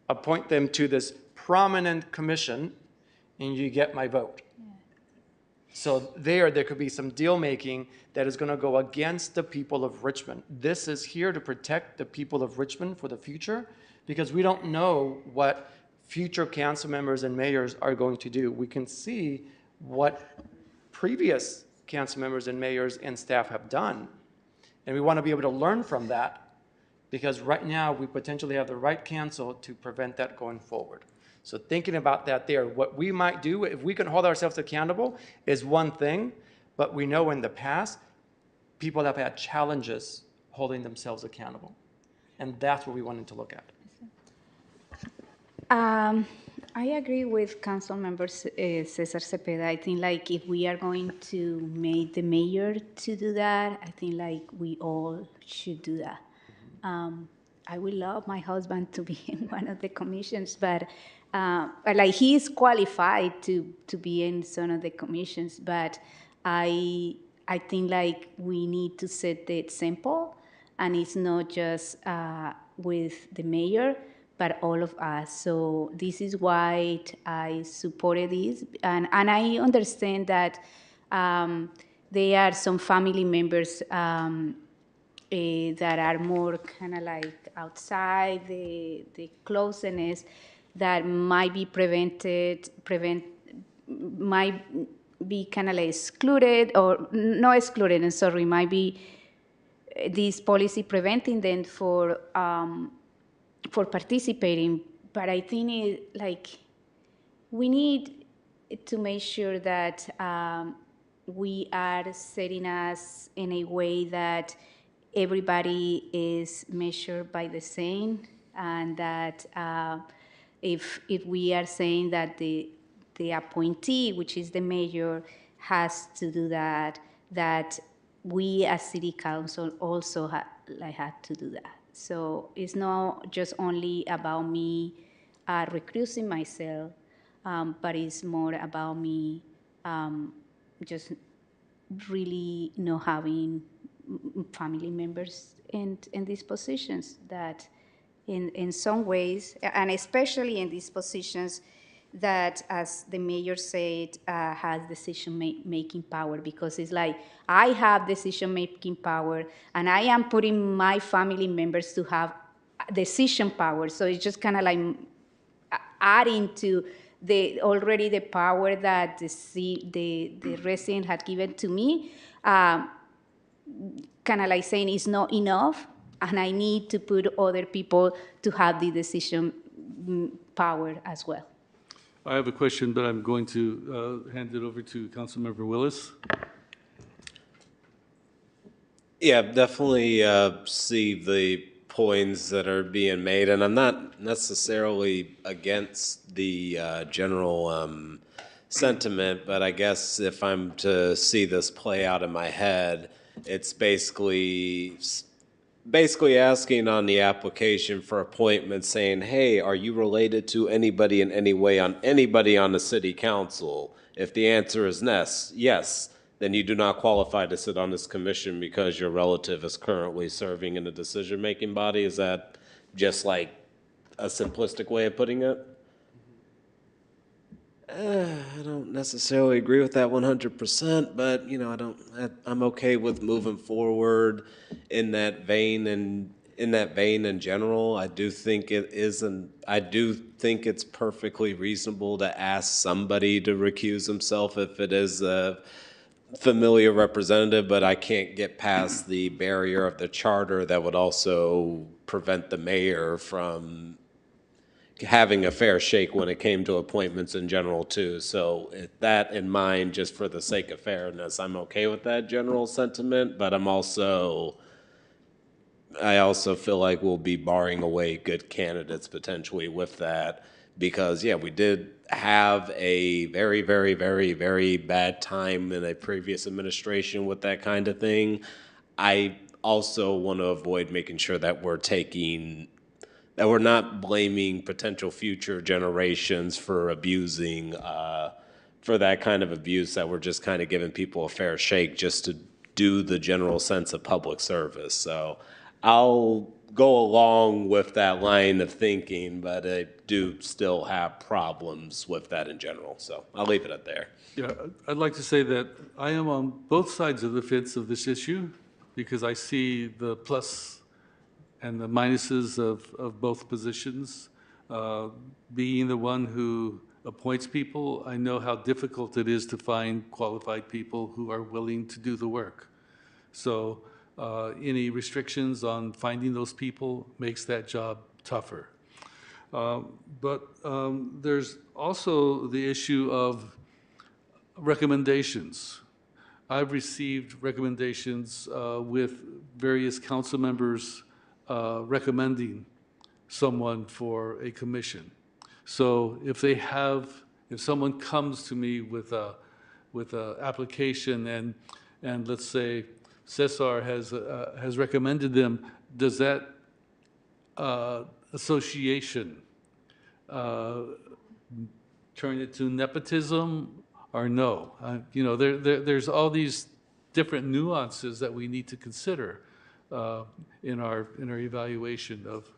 Appoint them to this prominent commission, and you get my vote. So there could be some deal making that is going to go against the people of Richmond. This is here to protect the people of Richmond for the future, because we don't know what future council members and mayors are going to do. We can see what previous council members and mayors and staff have done. And we want to be able to learn from that, because right now we potentially have the right council to prevent that going forward. So thinking about that there, what we might do, if we can hold ourselves accountable, is one thing, but we know in the past, people have had challenges holding themselves accountable. And that's what we wanted to look at. I agree with Council Member Cesar Cepeda. I think like if we are going to make the mayor to do that, I think like we all should do that. I would love my husband to be in one of the commissions, but like he is qualified to be in some of the commissions, but I think like we need to set the example, and it's not just with the mayor, but all of us. So this is why I supported this, and I understand that there are some family members that are more kind of like outside the closeness that might be might be kind of like excluded, or not excluded, and sorry, might be this policy preventing them for participating. But I think we need to make sure that we are setting us in a way that everybody is measured by the same and that if we are saying that the appointee, which is the mayor, has to do that, that we as city council also had to do that. So it's not just only about me recusing myself, but it's more about me just really not having family members in these positions that in some ways, and especially in these positions that, as the mayor said, has decision-making power, because it's like, I have decision-making power, and I am putting my family members to have decision power. So it's just kind of like adding to already the power that the resident had given to me, kind of like saying it's not enough, and I need to put other people to have the decision power as well. I have a question, but I'm going to hand it over to Councilmember Willis. Yeah, definitely see the points that are being made, and I'm not necessarily against the general sentiment, but I guess if I'm to see this play out in my head, it's basically asking on the application for appointment saying, hey, are you related to anybody in any way on anybody on the city council? If the answer is yes, then you do not qualify to sit on this commission because your relative is currently serving in a decision-making body. Is that just like a simplistic way of putting it? I don't necessarily agree with that 100%, but I'm okay with moving forward in that vein and in that vein in general. I do think it's perfectly reasonable to ask somebody to recuse himself if it is a familiar representative, but I can't get past the barrier of the charter that would also prevent the mayor from having a fair shake when it came to appointments in general too. So that in mind, just for the sake of fairness, I'm okay with that general sentiment, but I also feel like we'll be barring away good candidates potentially with that, because we did have a very, very, very, very bad time in a previous administration with that kind of thing. I also want to avoid making sure that we're not blaming potential future generations for abusing, for that kind of abuse, that we're just kind of giving people a fair shake just to do the general sense of public service. So I'll go along with that line of thinking, but I do still have problems with that in general. So I'll leave it at there. Yeah, I'd like to say that I am on both sides of the fence of this issue, because I see the plus and the minuses of both positions. Being the one who appoints people, I know how difficult it is to find qualified people who are willing to do the work. So any restrictions on finding those people makes that job tougher. But there's also the issue of recommendations. I've received recommendations with various council members recommending someone for a commission. So if someone comes to me with a application, and let's say Cesar has recommended them, does that association turn it to nepotism or no? There's all these different nuances that we need to consider in our evaluation of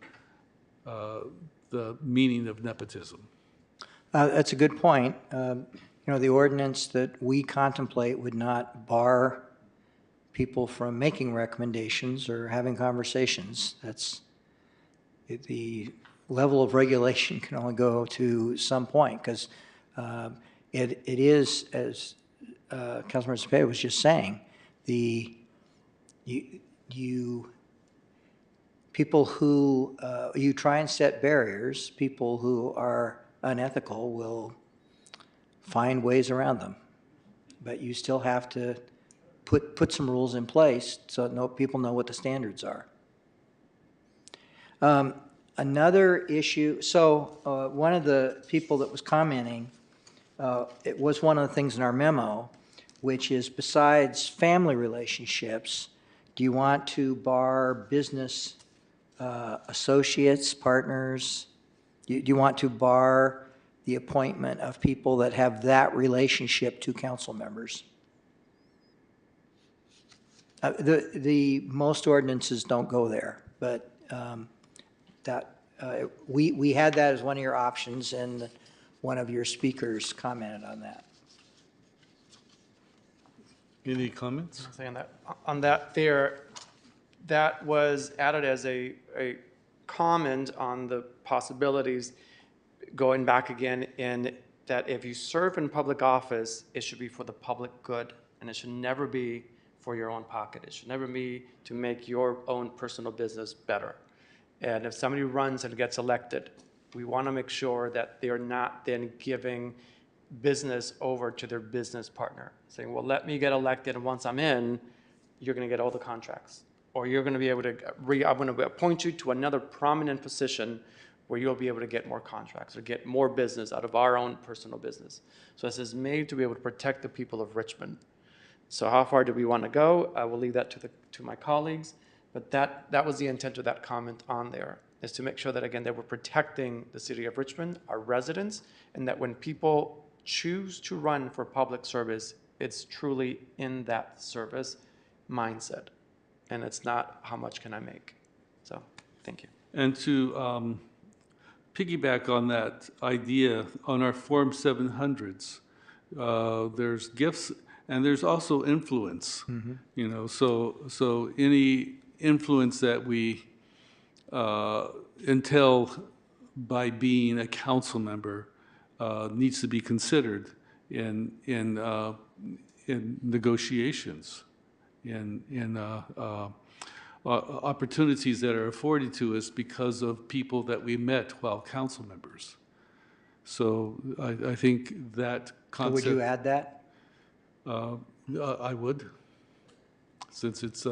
the meaning of nepotism. That's a good point. The ordinance that we contemplate would not bar people from making recommendations or having conversations. That's the level of regulation can only go to some point, because it is, as Councilmember Cepeda was just saying, people who you try and set barriers, people who are unethical will find ways around them, but you still have to put some rules in place so people know what the standards are. Another issue, so one of the people that was commenting, it was one of the things in our memo, which is besides family relationships, do you want to bar business associates, partners? Do you want to bar the appointment of people that have that relationship to council members? The most ordinances don't go there, but we had that as one of your options, and one of your speakers commented on that. Any comments? Saying that on that there, that was added as a comment on the possibilities, going back again, in that if you serve in public office, it should be for the public good, and it should never be for your own pocket. It should never be to make your own personal business better. And if somebody runs and gets elected, we want to make sure that they're not then giving business over to their business partner, saying, well, let me get elected, and once I'm in, you're going to get all the contracts. Or you're going to be able to, I'm going to appoint you to another prominent position where you'll be able to get more contracts or get more business out of our own personal business. So this is made to be able to protect the people of Richmond. So how far do we want to go? I will leave that to my colleagues, but that was the intent of that comment on there, is to make sure that, again, that we're protecting the city of Richmond, our residents, and that when people choose to run for public service, it's truly in that service mindset, and it's not how much can I make. So thank you. And to piggyback on that idea, on our Form 700s, there's gifts and there's also influence. You know, so any influence that we entail by being a council member needs to be considered in negotiations, in opportunities that are afforded to us because of people that we met while council members. So I think that concept. So would you add that? I would, since it's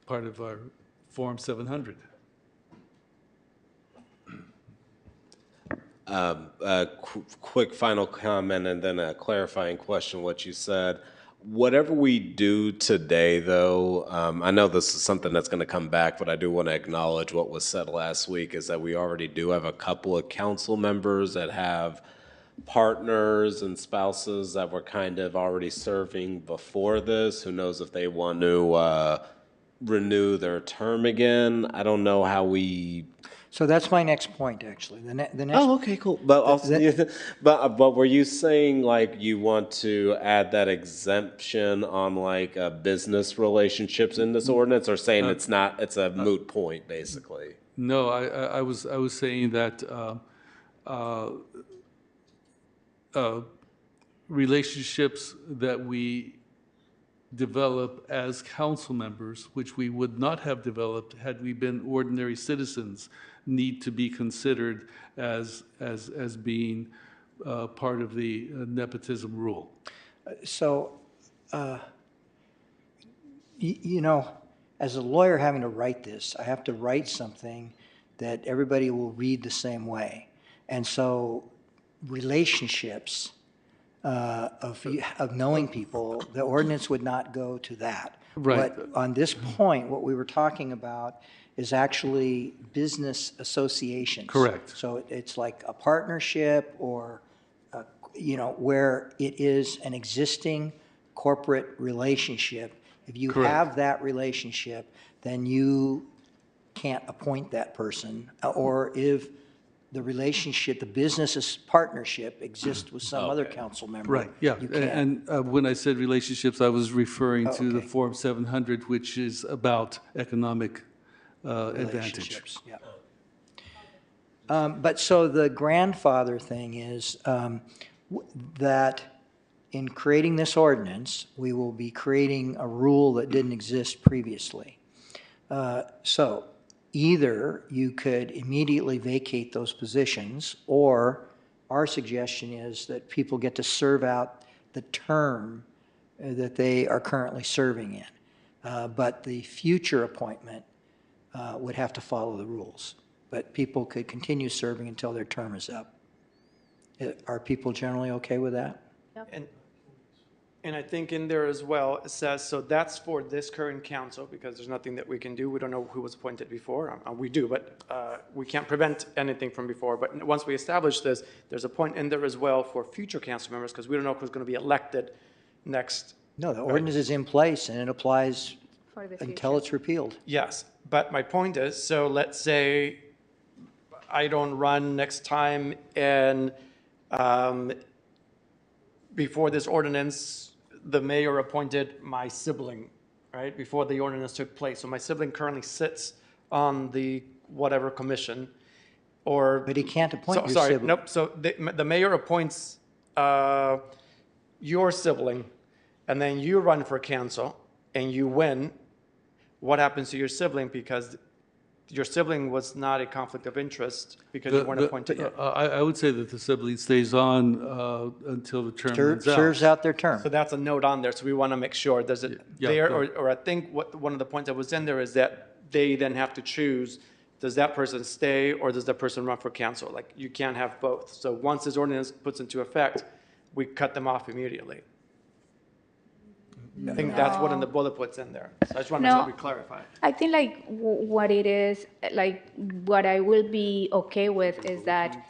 part of our Form 700. Quick final comment and then a clarifying question, what you said. Whatever we do today, though, I know this is something that's going to come back, but I do want to acknowledge what was said last week, is that we already do have a couple of council members that have partners and spouses that were kind of already serving before this. Who knows if they want to renew their term again? I don't know how we. So that's my next point, actually. The next. Oh, okay, cool. But also, but were you saying like you want to add that exemption on like business relationships in this ordinance, or saying it's not? It's a moot point, basically. No, I was saying that relationships that we develop as council members, which we would not have developed had we been ordinary citizens, need to be considered as being part of the nepotism rule. So, you know, as a lawyer having to write this, I have to write something that everybody will read the same way. And so relationships of knowing people, the ordinance would not go to that. Right. But on this point, what we were talking about is actually business associations. Correct. So it's like a partnership or, you know, where it is an existing corporate relationship. If you Correct. have that relationship, then you can't appoint that person. Or if the relationship, the business partnership exists with some other council member. Right, yeah. You can't. And when I said relationships, I was referring to the okay. Form 700, which is about economic advantage. Relationships, yeah. But so the grandfather thing is that in creating this ordinance, we will be creating a rule that didn't exist previously. So either you could immediately vacate those positions, or our suggestion is that people get to serve out the term that they are currently serving in. But the future appointment would have to follow the rules. but people could continue serving until their term is up. Are people generally okay with that? And I think in there as well, it says, so that's for this current council, because there's nothing that we can do. We don't know who was appointed before. We do, but we can't prevent anything from before. But once we establish this, there's a point in there as well for future council members, because we don't know who's going to be elected next. No, the ordinance is in place and it applies For the until future. it's repealed. Yes, but my point is, so let's say I don't run next time and before this ordinance, the mayor appointed my sibling, right, before the ordinance took place. So my sibling currently sits on the whatever commission, or. But he can't appoint your Sorry, sibling. nope, so the mayor appoints your sibling, and then you run for council, and you win. What happens to your sibling? Because your sibling was not a conflict of interest because you weren't appointed yet. I would say that the sibling stays on until the term runs out. Serves out their term. So that's a note on there, so we want to make sure, does it Yeah, there, go ahead. or I think one of the points that was in there is that they then have to choose, does that person stay or does that person run for council? Like, you can't have both. So once this ordinance puts into effect, we cut them off immediately. I think that's what in the bullet points in there. So I just want to make sure we clarify. I think like what it is, like what I will be okay with is that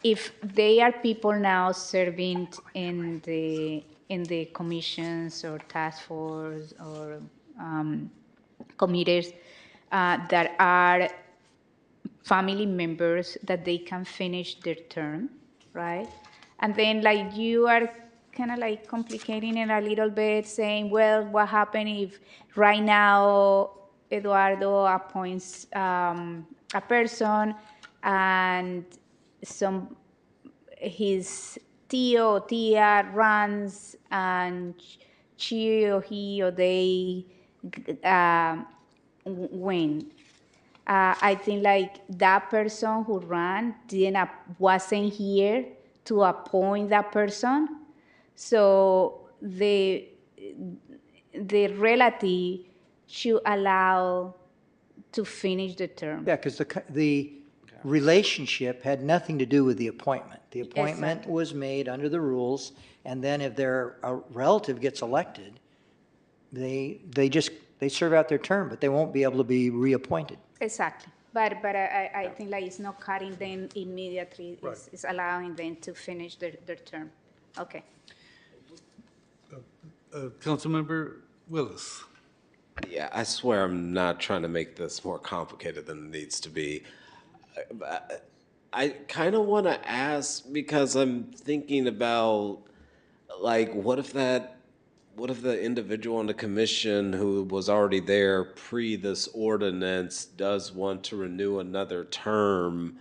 if they are people now serving in the commissions or task force or committees that are family members, that they can finish their term, right? And then like you are kind of like complicating it a little bit, saying, well, what happened if right now Eduardo appoints a person and his tío or tía runs and she or he or they win. I think like that person who ran wasn't here to appoint that person. So the relative should allow to finish the term. Yeah, because the relationship had nothing to do with the appointment. The appointment Exactly. was made under the rules, and then if their relative gets elected, they serve out their term, but they won't be able to be reappointed. Exactly. But I think like it's not cutting them immediately. It's allowing them to finish their term. Okay. Councilmember Willis. Yeah, I swear I'm not trying to make this more complicated than it needs to be. I kind of want to ask, because I'm thinking about, like, what if the individual on the commission who was already there pre this ordinance does want to renew another term?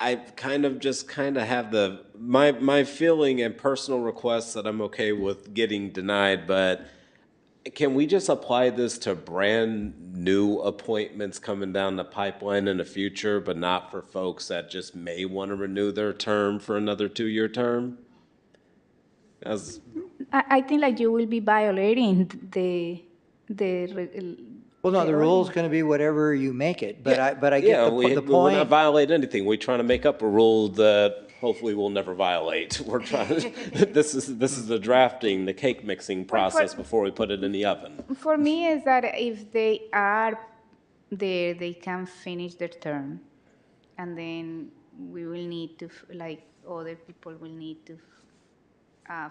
I kind of have my feeling and personal request that I'm okay with getting denied, but can we just apply this to brand new appointments coming down the pipeline in the future, but not for folks that just may want to renew their term for another 2-year term? I think like you will be violating the Well, no, the rule's going to be whatever you make it, but I get Yeah, the we're not point. violating anything. We're trying to make up a rule that hopefully we'll never violate. We're trying, this is the drafting, the cake mixing process before we put it in the oven. For me is that if they are there, they can finish their term, and then we will need to, like, other people will need to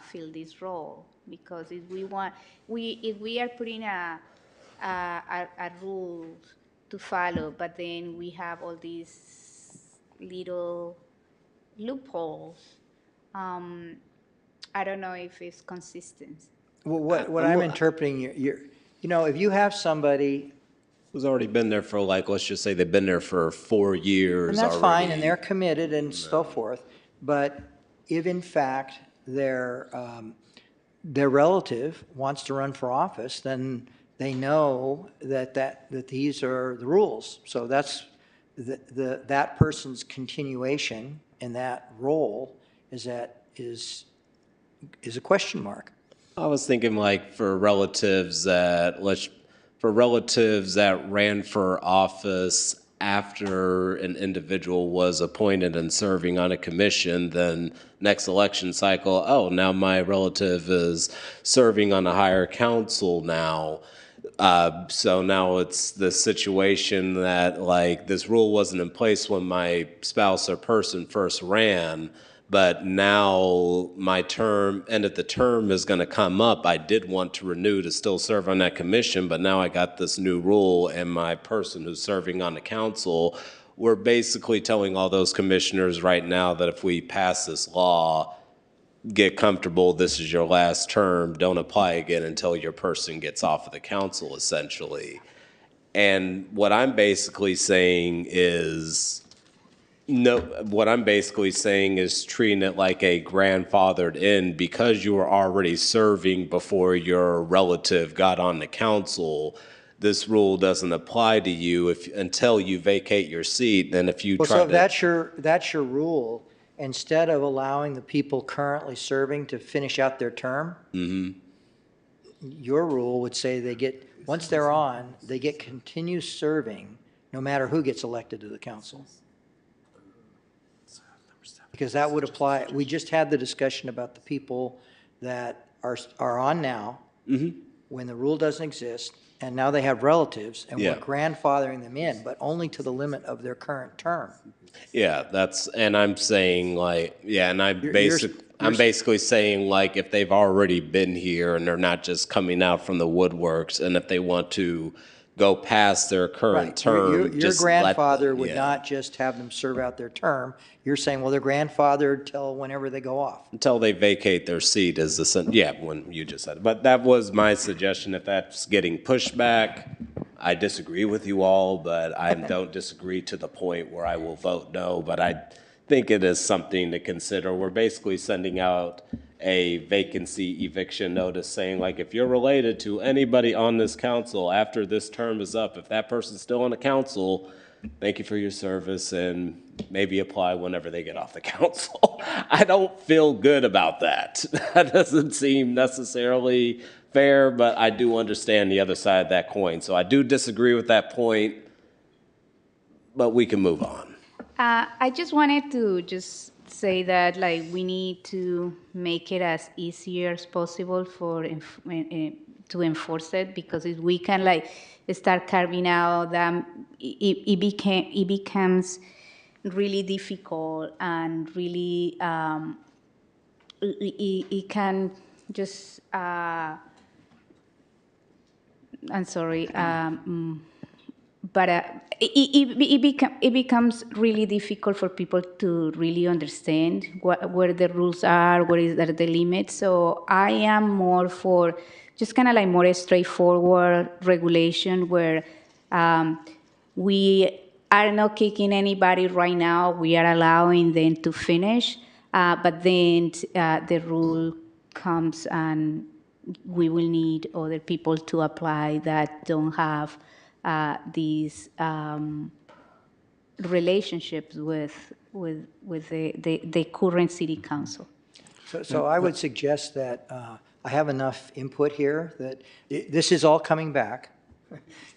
fill this role, because if we are putting a rule to follow, but then we have all these little loopholes, I don't know if it's consistent. Well, what I'm interpreting, if you have somebody. Who's already been there for, like, let's just say they've been there for 4 years And that's already. fine, and they're committed and so forth, but if in fact their relative wants to run for office, then they know that these are the rules. So that's that person's continuation in that role is a question mark. I was thinking, like, for relatives that, for relatives that ran for office after an individual was appointed and serving on a commission, then next election cycle, oh, now my relative is serving on a higher council now. So now it's the situation that like this rule wasn't in place when my spouse or person first ran, but now my term, end of the term is going to come up. I did want to renew to still serve on that commission, but now I got this new rule and my person who's serving on the council, we're basically telling all those commissioners right now that if we pass this law, get comfortable, this is your last term, don't apply again until your person gets off of the council, essentially. And what I'm basically saying is, no, what I'm basically saying is treating it like a grandfathered in because you were already serving before your relative got on the council. This rule doesn't apply to you until you vacate your seat. And if you Well, try so to, that's your rule. Instead of allowing the people currently serving to finish out their term, your rule would say they get, once they're on, they get continued serving no matter who gets elected to the council. Because that would apply, we just had the discussion about the people that are on now, when the rule doesn't exist, and now they have relatives, and we're grandfathering them in, but only to the limit of their current term. yeah, and I'm saying like, yeah, and I'm basically saying like if they've already been here and they're not just coming out from the woodworks, and if they want to go past their current term, Your just grandfather would not just have them serve out their term. You're saying, well, they're grandfathered till whenever they go off. until they vacate their seat is when you just said it. But that was my suggestion. If that's getting pushed back, I disagree with you all, but I don't disagree to the point where I will vote no, but I think it is something to consider. We're basically sending out a vacancy eviction notice saying like, if you're related to anybody on this council after this term is up, if that person's still on the council, thank you for your service and maybe apply whenever they get off the council. I don't feel good about that. That doesn't seem necessarily fair, but I do understand the other side of that coin. So I do disagree with that point, but we can move on. I just wanted to just say that like we need to make it as easier as possible for to enforce it, because if we can like start carving out that it becomes really difficult and really it can just I'm sorry but it becomes really difficult for people to really understand where the rules are, are the limits. So I am more for just kind of like more a straightforward regulation where we are not kicking anybody right now. We are allowing them to finish, but then the rule comes and we will need other people to apply that don't have these relationships with the current city council. So I would suggest that I have enough input here that this is all coming back.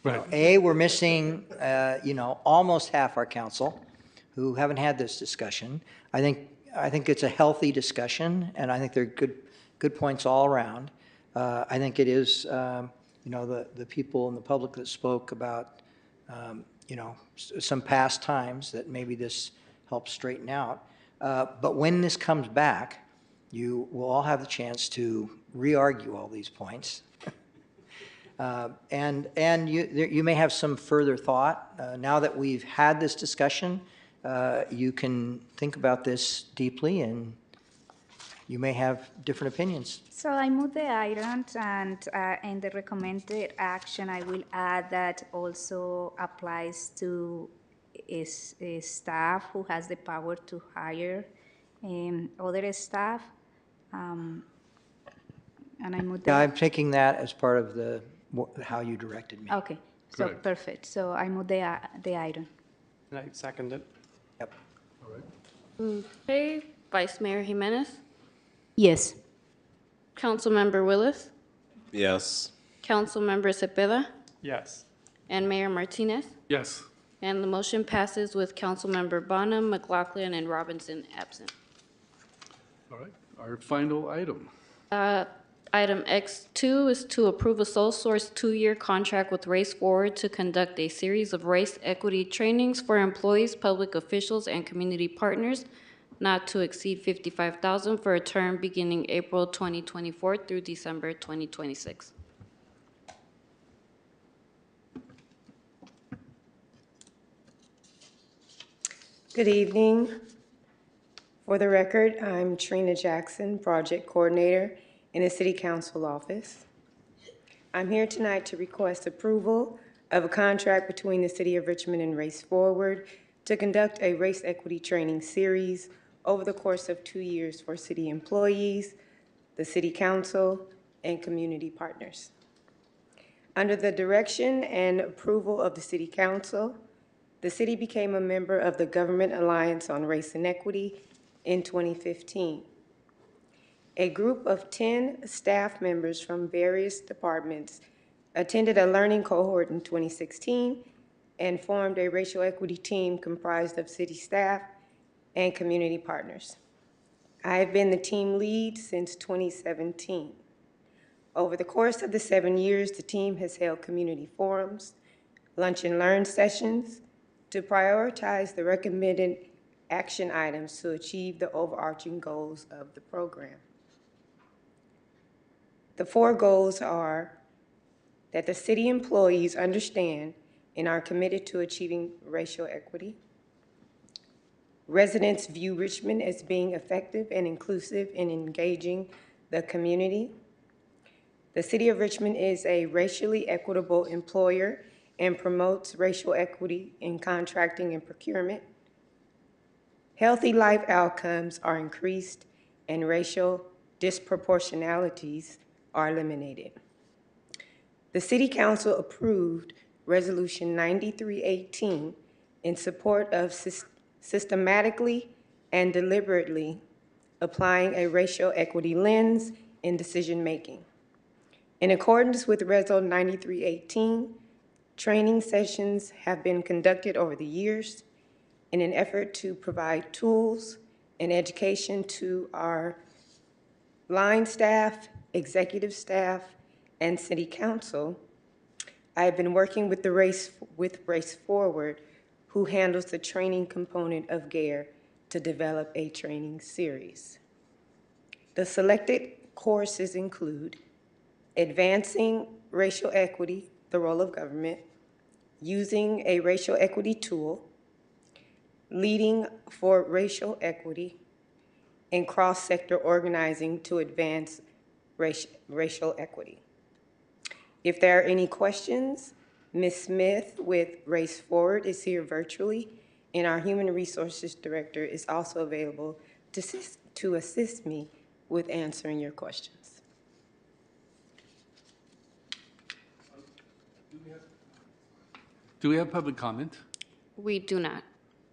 Right. We're missing, almost half our council who haven't had this discussion. I think it's a healthy discussion, and I think they're good points all around. I think it is, the people in the public that spoke about, some past times that maybe this helps straighten out. But when this comes back, you will all have the chance to re-argue all these points. And you may have some further thought. Now that we've had this discussion, you can think about this deeply, and you may have different opinions. So I move the items, and in the recommended action, I will add that also applies to is staff who has the power to hire other staff. And I move that. Yeah, I'm taking that as part of how you directed me. Okay, so Good. perfect. So I move the item. And I second it. Yep. All right. Okay, Vice Mayor Jimenez, Yes. Councilmember Willis, Yes. Councilmember Cepeda, Yes. And Mayor Martinez. Yes. And the motion passes with Councilmember Bonham, McLaughlin, and Robinson absent. All right. Our final item. Item X2 is to approve a sole source 2-year contract with Race Forward to conduct a series of race equity trainings for employees, public officials, and community partners, not to exceed $55,000 for a term beginning April 2024 through December 2026. Good evening. For the record, I'm Trina Jackson, Project Coordinator in the City Council office. I'm here tonight to request approval of a contract between the City of Richmond and Race Forward to conduct a race equity training series over the course of 2 years for city employees, the City Council, and community partners. Under the direction and approval of the City Council, the city became a member of the Government Alliance on Race and Equity in 2015. A group of 10 staff members from various departments attended a learning cohort in 2016 and formed a racial equity team comprised of city staff and community partners. I have been the team lead since 2017. Over the course of the 7 years, the team has held community forums, lunch and learn sessions, to prioritize the recommended action items to achieve the overarching goals of the program. The 4 goals are that the city employees understand and are committed to achieving racial equity. Residents view Richmond as being effective and inclusive in engaging the community. The City of Richmond is a racially equitable employer and promotes racial equity in contracting and procurement. Healthy life outcomes are increased and racial disproportionalities are eliminated. The City Council approved Resolution 9318 in support of systematically and deliberately applying a racial equity lens in decision-making. In accordance with Resol 9318, training sessions have been conducted over the years in an effort to provide tools and education to our line staff, executive staff, and City Council. I have been working with Race Forward, who handles the training component of GARE, to develop a training series. The selected courses include advancing racial equity, the role of government, using a racial equity tool, leading for racial equity, and cross-sector organizing to advance racial equity. If there are any questions, Ms. Smith with Race Forward is here virtually, and our Human Resources Director is also available to assist me with answering your questions. Do we have public comment? We do not.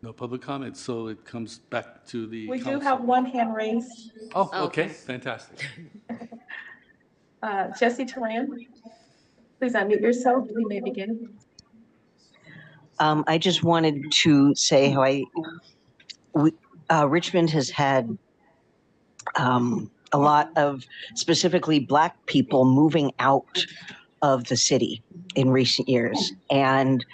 No public comment, so it comes back to the We council. do have one hand raised. Oh, okay, fantastic. Jesse Turan, please unmute yourself. You may begin. I just wanted to say how Richmond has had a lot of specifically Black people moving out of the city in recent years. And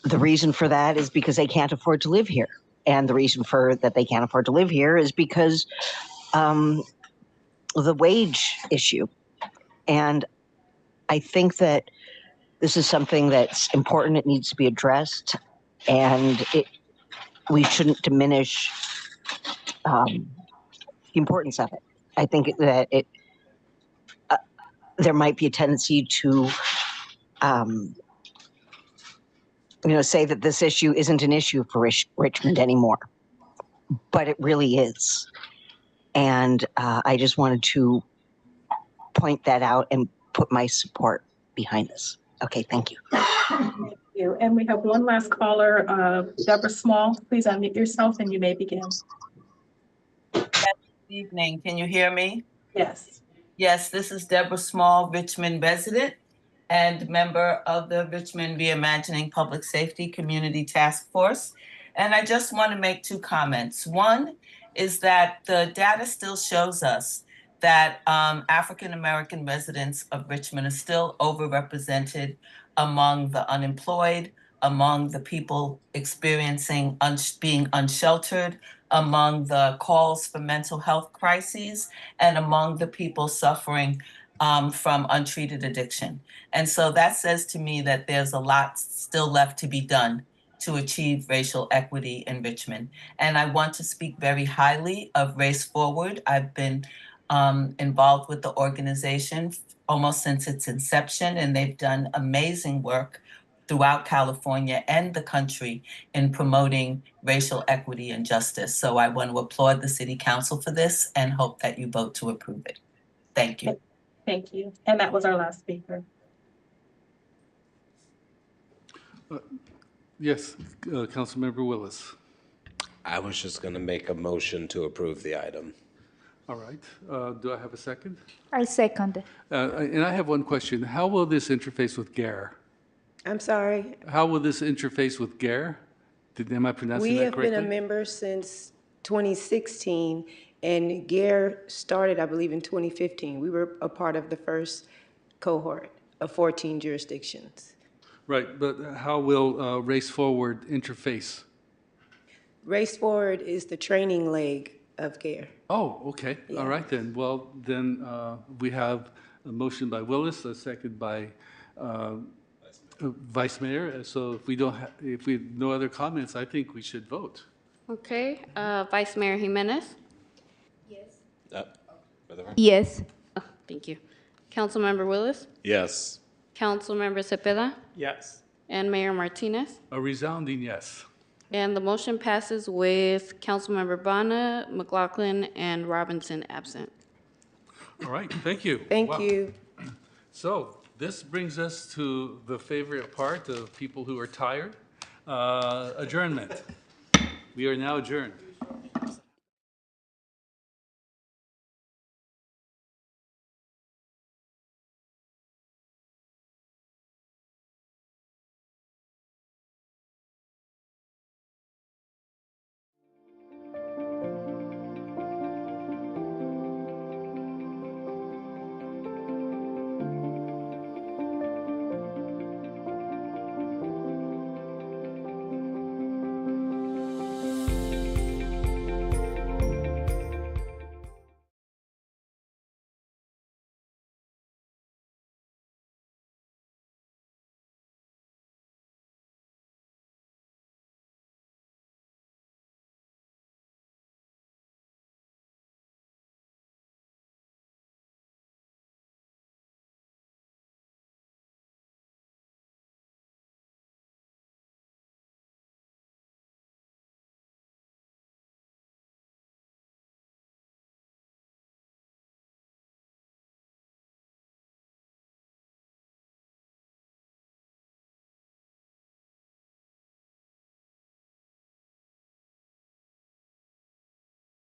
the reason for that is because they can't afford to live here. And the reason for that they can't afford to live here is because the wage issue. And I think that this is something that's important. It needs to be addressed, and we shouldn't diminish the importance of it. I think that there might be a tendency to say that this issue isn't an issue for Richmond anymore, but it really is. And I just wanted to point that out and put my support behind this. Okay, thank you. Thank you. And we have one last caller, Deborah Small. Please unmute yourself and you may begin. Good evening. Can you hear me? Yes. Yes, this is Deborah Small, Richmond resident. and member of the Richmond Reimagining Public Safety Community Task Force. And I just want to make two comments. One is that the data still shows us that African-American residents of Richmond are still overrepresented among the unemployed, among the people experiencing being unsheltered, among the calls for mental health crises, and among the people suffering from untreated addiction. And so that says to me that there's a lot still left to be done to achieve racial equity in Richmond. And I want to speak very highly of Race Forward. I've been involved with the organization almost since its inception, and they've done amazing work throughout California and the country in promoting racial equity and justice. So I want to applaud the City Council for this and hope that you vote to approve it. Thank you. Thank you. And that was our last speaker. Yes, Councilmember Willis. I was just going to make a motion to approve the item. All right. Do I have a second? I second. And I have one question. How will this interface with GARE? I'm sorry. How will this interface with GARE? Am I pronouncing We that have correctly? been a member since 2016, and GARE started, I believe, in 2015. We were a part of the first cohort of 14 jurisdictions. Right, but how will Race Forward interface? Race Forward is the training leg of GARE. Oh, okay. Yeah. All right then. Well, then we have a motion by Willis, a second by Vice Mayor. So if we don't, if we have no other comments, I think we should vote. Okay, Vice Mayor Jimenez? Yes. Oh, thank you. Councilmember Willis? Yes. Councilmember Cepeda? Yes. And Mayor Martinez? A resounding yes. And the motion passes with Councilmember Bana, McLaughlin, and Robinson absent. All right, thank you. Thank Wow. you. So this brings us to the favorite part of people who are tired, adjournment. We are now adjourned.